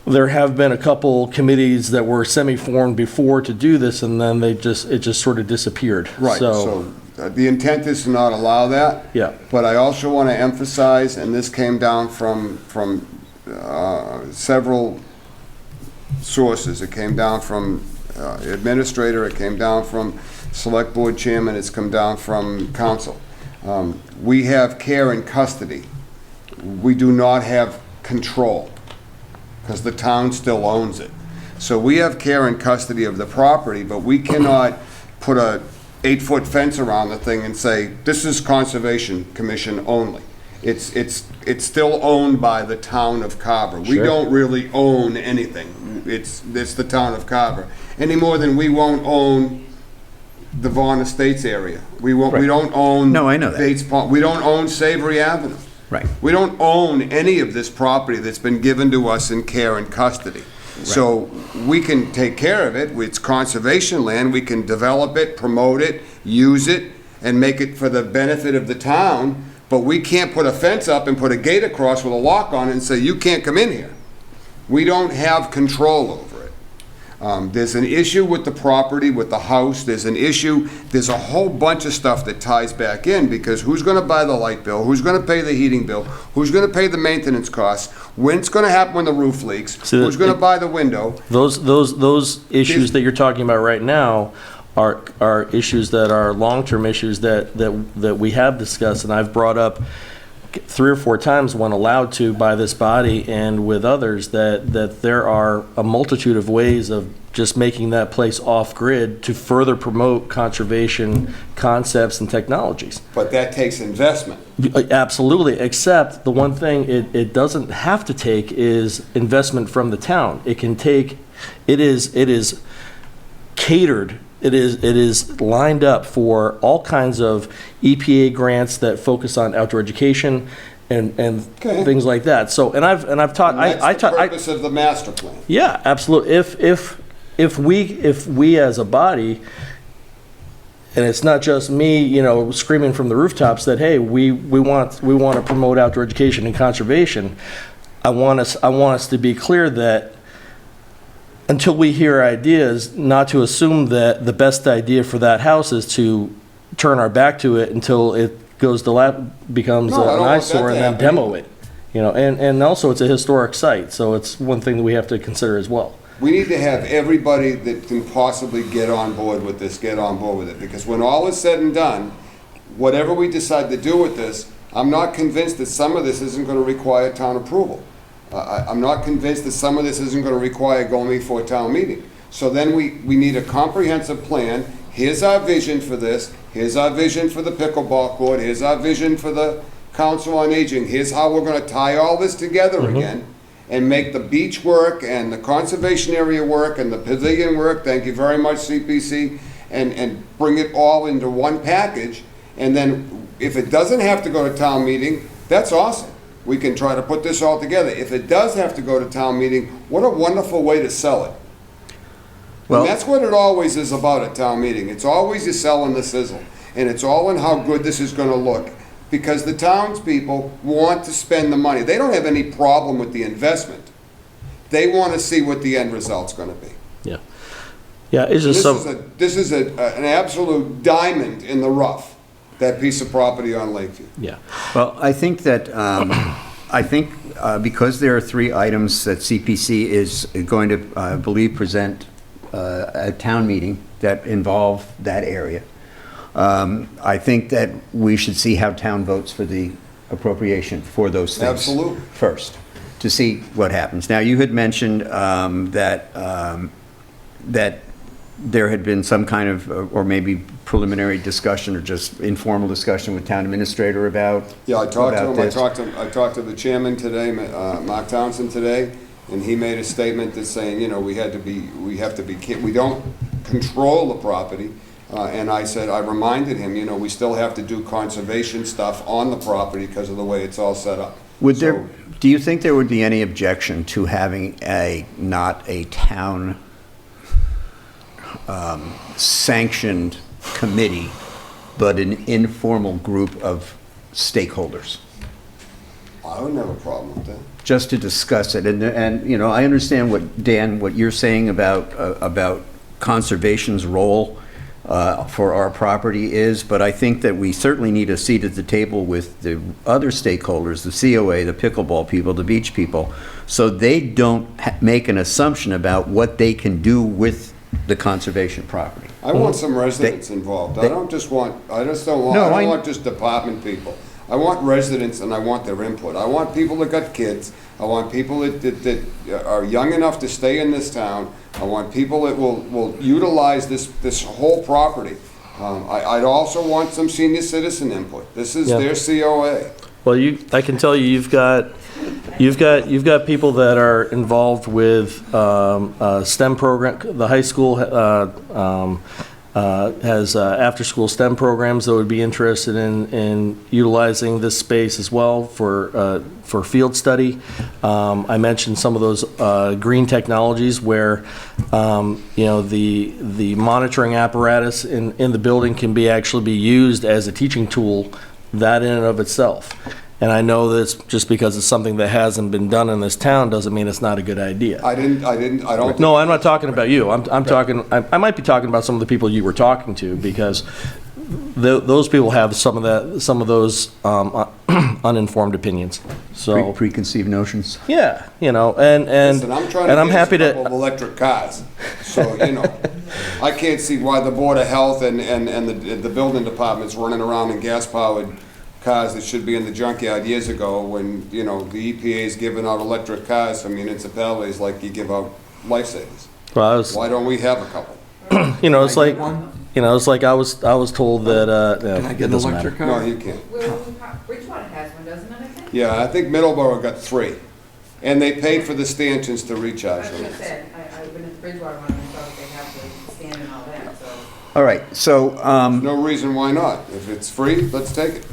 there have been a couple committees that were semi-formed before to do this, and then it just sort of disappeared. Right, so the intent is to not allow that. Yeah. But I also want to emphasize, and this came down from several sources. It came down from administrator, it came down from select board chairman, it's come down from council. We have care and custody. We do not have control, because the town still owns it. So we have care and custody of the property, but we cannot put a 8-foot fence around the thing and say, this is Conservation Commission only. It's still owned by the town of Carver. We don't really own anything. It's the town of Carver. Any more than we won't own the Vaughan Estates area. We don't own. No, I know that. Bates Pond. We don't own Savory Avenue. Right. We don't own any of this property that's been given to us in care and custody. So we can take care of it. It's conservation land. We can develop it, promote it, use it, and make it for the benefit of the town. But we can't put a fence up and put a gate across with a lock on it and say, you can't come in here. We don't have control over it. There's an issue with the property, with the house. There's a whole bunch of stuff that ties back in, because who's going to buy the light bill? Who's going to pay the heating bill? Who's going to pay the maintenance costs? When's going to happen when the roof leaks? Who's going to buy the window? Those issues that you're talking about right now are issues that are long-term issues that we have discussed, and I've brought up 3 or 4 times when allowed to by this body and with others, that there are a multitude of ways of just making that place off-grid to further promote conservation concepts and technologies. But that takes investment. Absolutely, except the one thing it doesn't have to take is investment from the town. It is catered. It is lined up for all kinds of EPA grants that focus on outdoor education and things like that. So, and I've taught. That's the purpose of the master plan. Yeah, absolutely. If we as a body, and it's not just me, screaming from the rooftops that, hey, we want to promote outdoor education and conservation. I want us to be clear that, until we hear ideas, not to assume that the best idea for that house is to turn our back to it until it becomes an eyesore and then demo it. And also it's a historic site, so it's one thing that we have to consider as well. We need to have everybody that can possibly get on board with this, get on board with it. Because when all is said and done, whatever we decide to do with this, I'm not convinced that some of this isn't going to require town approval. I'm not convinced that some of this isn't going to require going before town meeting. So then we need a comprehensive plan. Here's our vision for this. Here's our vision for the pickleball court. Here's our vision for the Council on Aging. Here's how we're going to tie all this together again and make the beach work and the conservation area work and the pavilion work. Thank you very much, CPC. And bring it all into one package. And then if it doesn't have to go to town meeting, that's awesome. We can try to put this all together. If it does have to go to town meeting, what a wonderful way to sell it. Well, and that's what it always is about at town meeting. It's always you selling the sizzle. And it's all in how good this is going to look. Because the townspeople want to spend the money. They don't have any problem with the investment. They want to see what the end result's going to be. Yeah. Yeah, it's just this is an absolute diamond in the rough, that piece of property on Lakeview. Yeah. Well, I think that, because there are 3 items that CPC is going to, I believe, present at town meeting that involve that area, I think that we should see how town votes for the appropriation for those things. Absolutely. First, to see what happens. Now, you had mentioned that there had been some kind of, or maybe preliminary discussion or just informal discussion with town administrator about. Yeah, I talked to him. this. I talked to the chairman today, Mark Townsend today, and he made a statement that's saying, we don't control the property. And I said, I reminded him, we still have to do conservation stuff on the property because of the way it's all set up. Do you think there would be any objection to having not a town sanctioned committee, but an informal group of stakeholders? I don't have a problem with that. just to discuss it. And you know, I understand what, Dan, what you're saying about conservation's role for our property is, but I think that we certainly need a seat at the table with the other stakeholders, the COA, the pickleball people, the beach people, so they don't make an assumption about what they can do with the conservation property. I want some residents involved. I just don't want just department people. I want residents and I want their input. I want people that got kids. I want people that are young enough to stay in this town. I want people that will utilize this whole property. I'd also want some senior citizen input. This is their COA. Well, I can tell you, you've got people that are involved with STEM program. The high school has after-school STEM programs that would be interested in utilizing this space as well for field study. I mentioned some of those green technologies where the monitoring apparatus in the building can actually be used as a teaching tool, that in and of itself. And I know this just because it's something that hasn't been done in this town doesn't mean it's not a good idea. I don't. No, I'm not talking about you. I'm talking. I might be talking about some of the people you were talking to, because those people have some of those uninformed opinions. So Preconceived notions. yeah, and Listen, I'm trying to I'm get happy us a to. couple of electric cars. So, I can't see why the Board of Health and the building department's running around in gas-powered cars that should be in the junkyard years ago when, the EPA's giving out electric cars for municipalities like you give out lifesavers. Well, Why don't we have a couple? it's like, it's like I was told that. Can I get an electric car? No, you can't. Bridgewater has one, doesn't it, I think? Yeah, I think Middleborough got 3. And they paid for the stanchions to recharge That's them. what I said, I've been at the Bridgewater one, and I thought they have to stand and all that, so. All right, so No reason why not. If it's free, let's take it.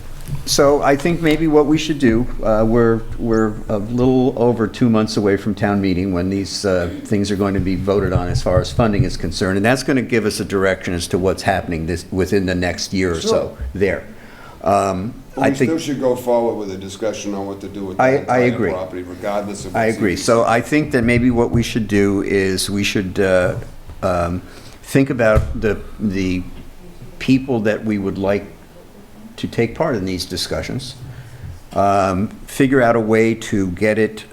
So I think maybe what we should do, we're a little over 2 months away from town meeting when these things are going to be voted on as far as funding is concerned, and that's going to give us a direction as to what's happening within the next year or so there. I We still think, should go forward with a discussion on what to do with I the entire agree. property, regardless of. I agree. So I think that maybe what we should do is we should think about the people that we would like to take part in these discussions, figure out a way to get it.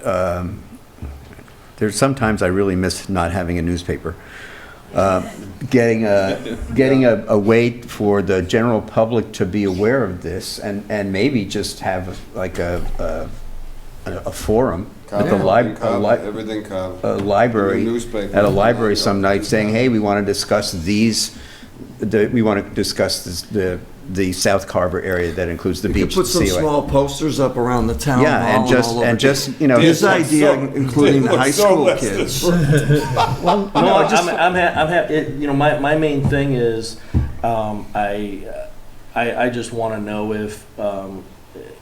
There's sometimes I really miss not having a newspaper. Getting a way for the general public to be aware of this, and maybe just have like a forum at the Everything covered. a library, Newspaper. at a library some night, saying, hey, we want to discuss we want to discuss the South Carver area that includes the You beach. could put some COA. small posters up around the town hall Yeah, and all over. just His idea, including the high school listed. kids. No, I'm happy. My main thing is, I just want to know if,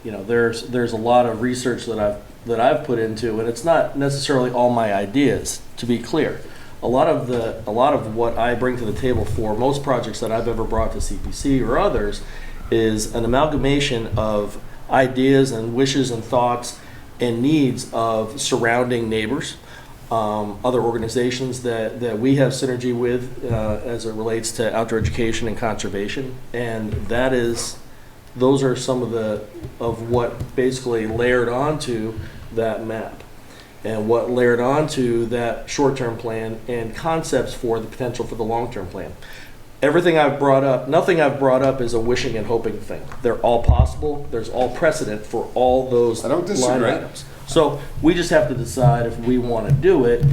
there's a lot of research that I've put into, and it's not necessarily all my ideas, to be clear. A lot of what I bring to the table for most projects that I've ever brought to CPC or others is an amalgamation of ideas and wishes and thoughts and needs of surrounding neighbors, other organizations that we have synergy with as it relates to outdoor education and conservation, and those are some of what basically layered onto that map. And what layered onto that short-term plan and concepts for the potential for the long-term plan. Everything I've brought up, nothing I've brought up is a wishing and hoping thing. They're all possible. There's all precedent for all those I don't line disagree. items. So we just have to decide if we want to do it.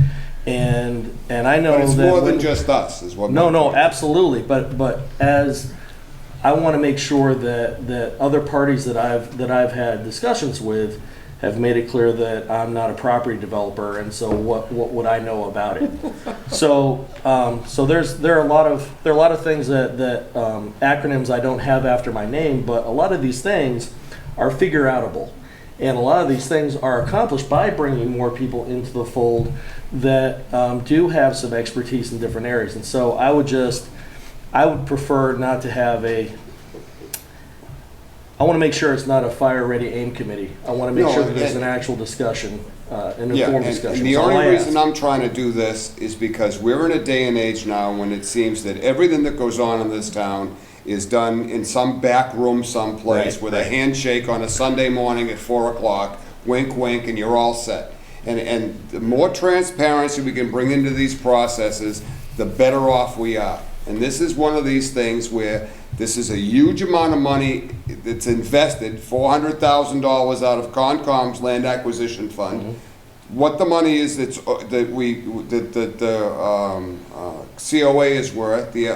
And I know But it's that more than just us, is what. no, absolutely. But as I want to make sure that other parties that I've had discussions with have made it clear that I'm not a property developer, and so what would I know about it? So there are a lot of things that acronyms I don't have after my name, but a lot of these things are figure outable, and a lot of these things are accomplished by bringing more people into the fold that do have some expertise in different areas. And so I would prefer not to have I want to make sure it's not a fire-ready aim committee. I want to make No, sure that there's and- an actual discussion, an Yeah, informed and discussion. the That's all only I reason ask. I'm trying to do this is because we're in a day and age now when it seems that everything that goes on in this town is done in some back room someplace Right, with a right. handshake on a Sunday morning at 4 o'clock, wink, wink, and you're all set. And the more transparency we can bring into these processes, the better off we are. And this is one of these things where this is a huge amount of money that's invested, $400,000 out of Concom's land acquisition fund. What the money is that the COA is worth, the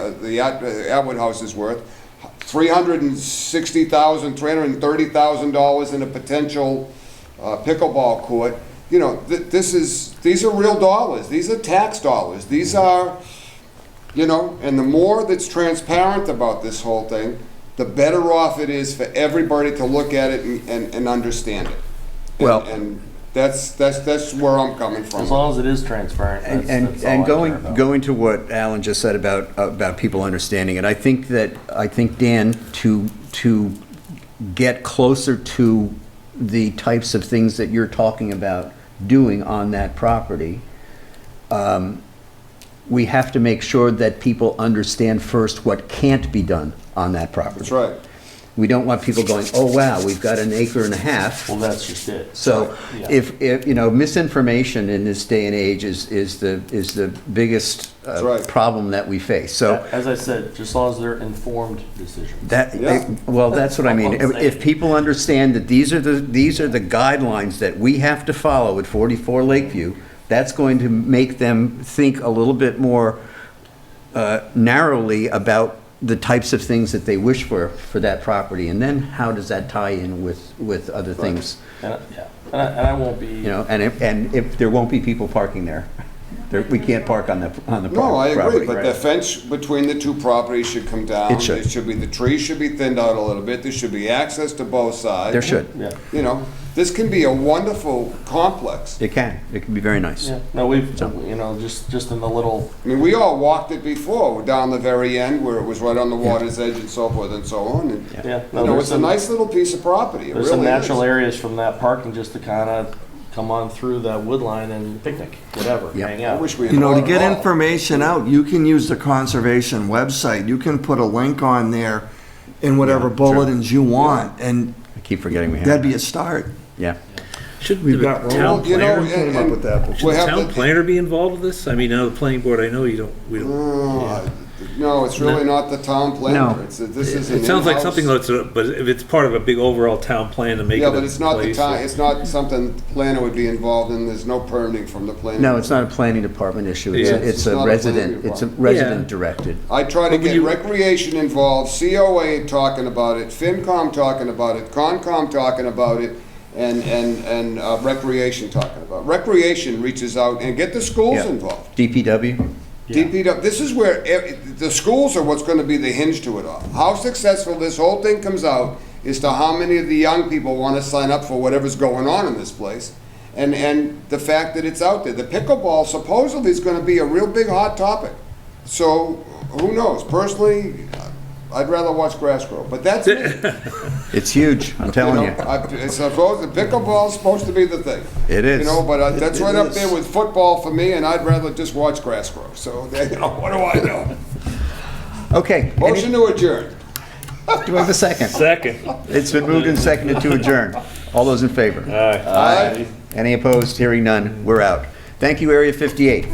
Atwood House is worth, $360,000, $330,000 in a potential pickleball court. You know, these are real dollars. These are tax dollars. These are, you know, and the more that's transparent about this whole thing, the better off it is for everybody to look at it and understand it. Well- And that's where I'm coming from. As long as it is transparent. that's all And I care going about. to what Alan just said about people understanding it, I think Dan, to get closer to the types of things that you're talking about doing on that property, we have to make sure that people understand first what can't be done on that property. That's right. We don't want people going, oh, wow, we've got an acre and a half. Well, that's just it. So Yeah. if, you know, misinformation in this day and age is the biggest right. problem that we face. So As I said, just as long as they're informed decisions. that, Yeah. well, that's what I mean. That's all I'm If saying. people understand that these are the guidelines that we have to follow at 44 Lakeview, that's going to make them think a little bit more narrowly about the types of things that they wish for that property. And then how does that tie in with other things? And, yeah, and I won't be. You know, and if there won't be people parking there, we can't park on the No, I property. agree, but the fence between the two properties should come down. It should. The trees should be thinned out a little bit. There should be access to both sides. There should. Yeah. You know, this can be a wonderful complex. It can be very nice. Yeah, no, we've, you know, just in the little, I mean, we all walked it before, down the very end where it was right on the water's edge and so forth and so on. And, yeah. you know, it's a nice little piece of property. It There's some really natural is. areas from that parking just to kind of come on through that wood line and picnic, whatever, Yep. hang I out. wish we had You know, to bought it get all. information out, you can use the conservation website. You can put a link on there in whatever bulletins you want, and I keep forgetting we have. that'd be a start. Yeah. Should We've the got town Well, you know, planner, Came up with that before. should we the have town the- planner be involved with this? I mean, now the planning board, I know we don't, No, it's really not the town planner. No. This is an it sounds like in-house- something that's, but if it's part of a big overall town plan to make it Yeah, a but it's not the place town, that- it's not something the planner would be involved in. There's no permitting from the planning. No, it's not a planning department issue. It's Yeah. it's It's not a a resident, planning it's a department. resident Yeah. directed. I try to But when get you- recreation involved, COA talking about it, FinCom talking about it, Concom talking about it, and recreation talking about it. Recreation reaches out and get the schools Yeah. involved. DPW? DPW, this is where, the schools are what's gonna be the hinge to it all. How successful this whole thing comes out is to how many of the young people wanna sign up for whatever's going on in this place. And the fact that it's out there. The pickleball supposedly is gonna be a real big hot topic. So, who knows? Personally, I'd rather watch grass grow, but that's me. It's huge, I'm telling you. I suppose the pickleball is supposed to be the thing. It is. You know, but that's It right up is. there with football for me, and I'd rather just watch grass grow. So, you know, what do I know? Okay. Motion to adjourn. Do I have a second? Second. It's been moved and seconded to adjourn. All those in favor? Aye. Any opposed? Hearing none, we're out. Thank you, Area 58.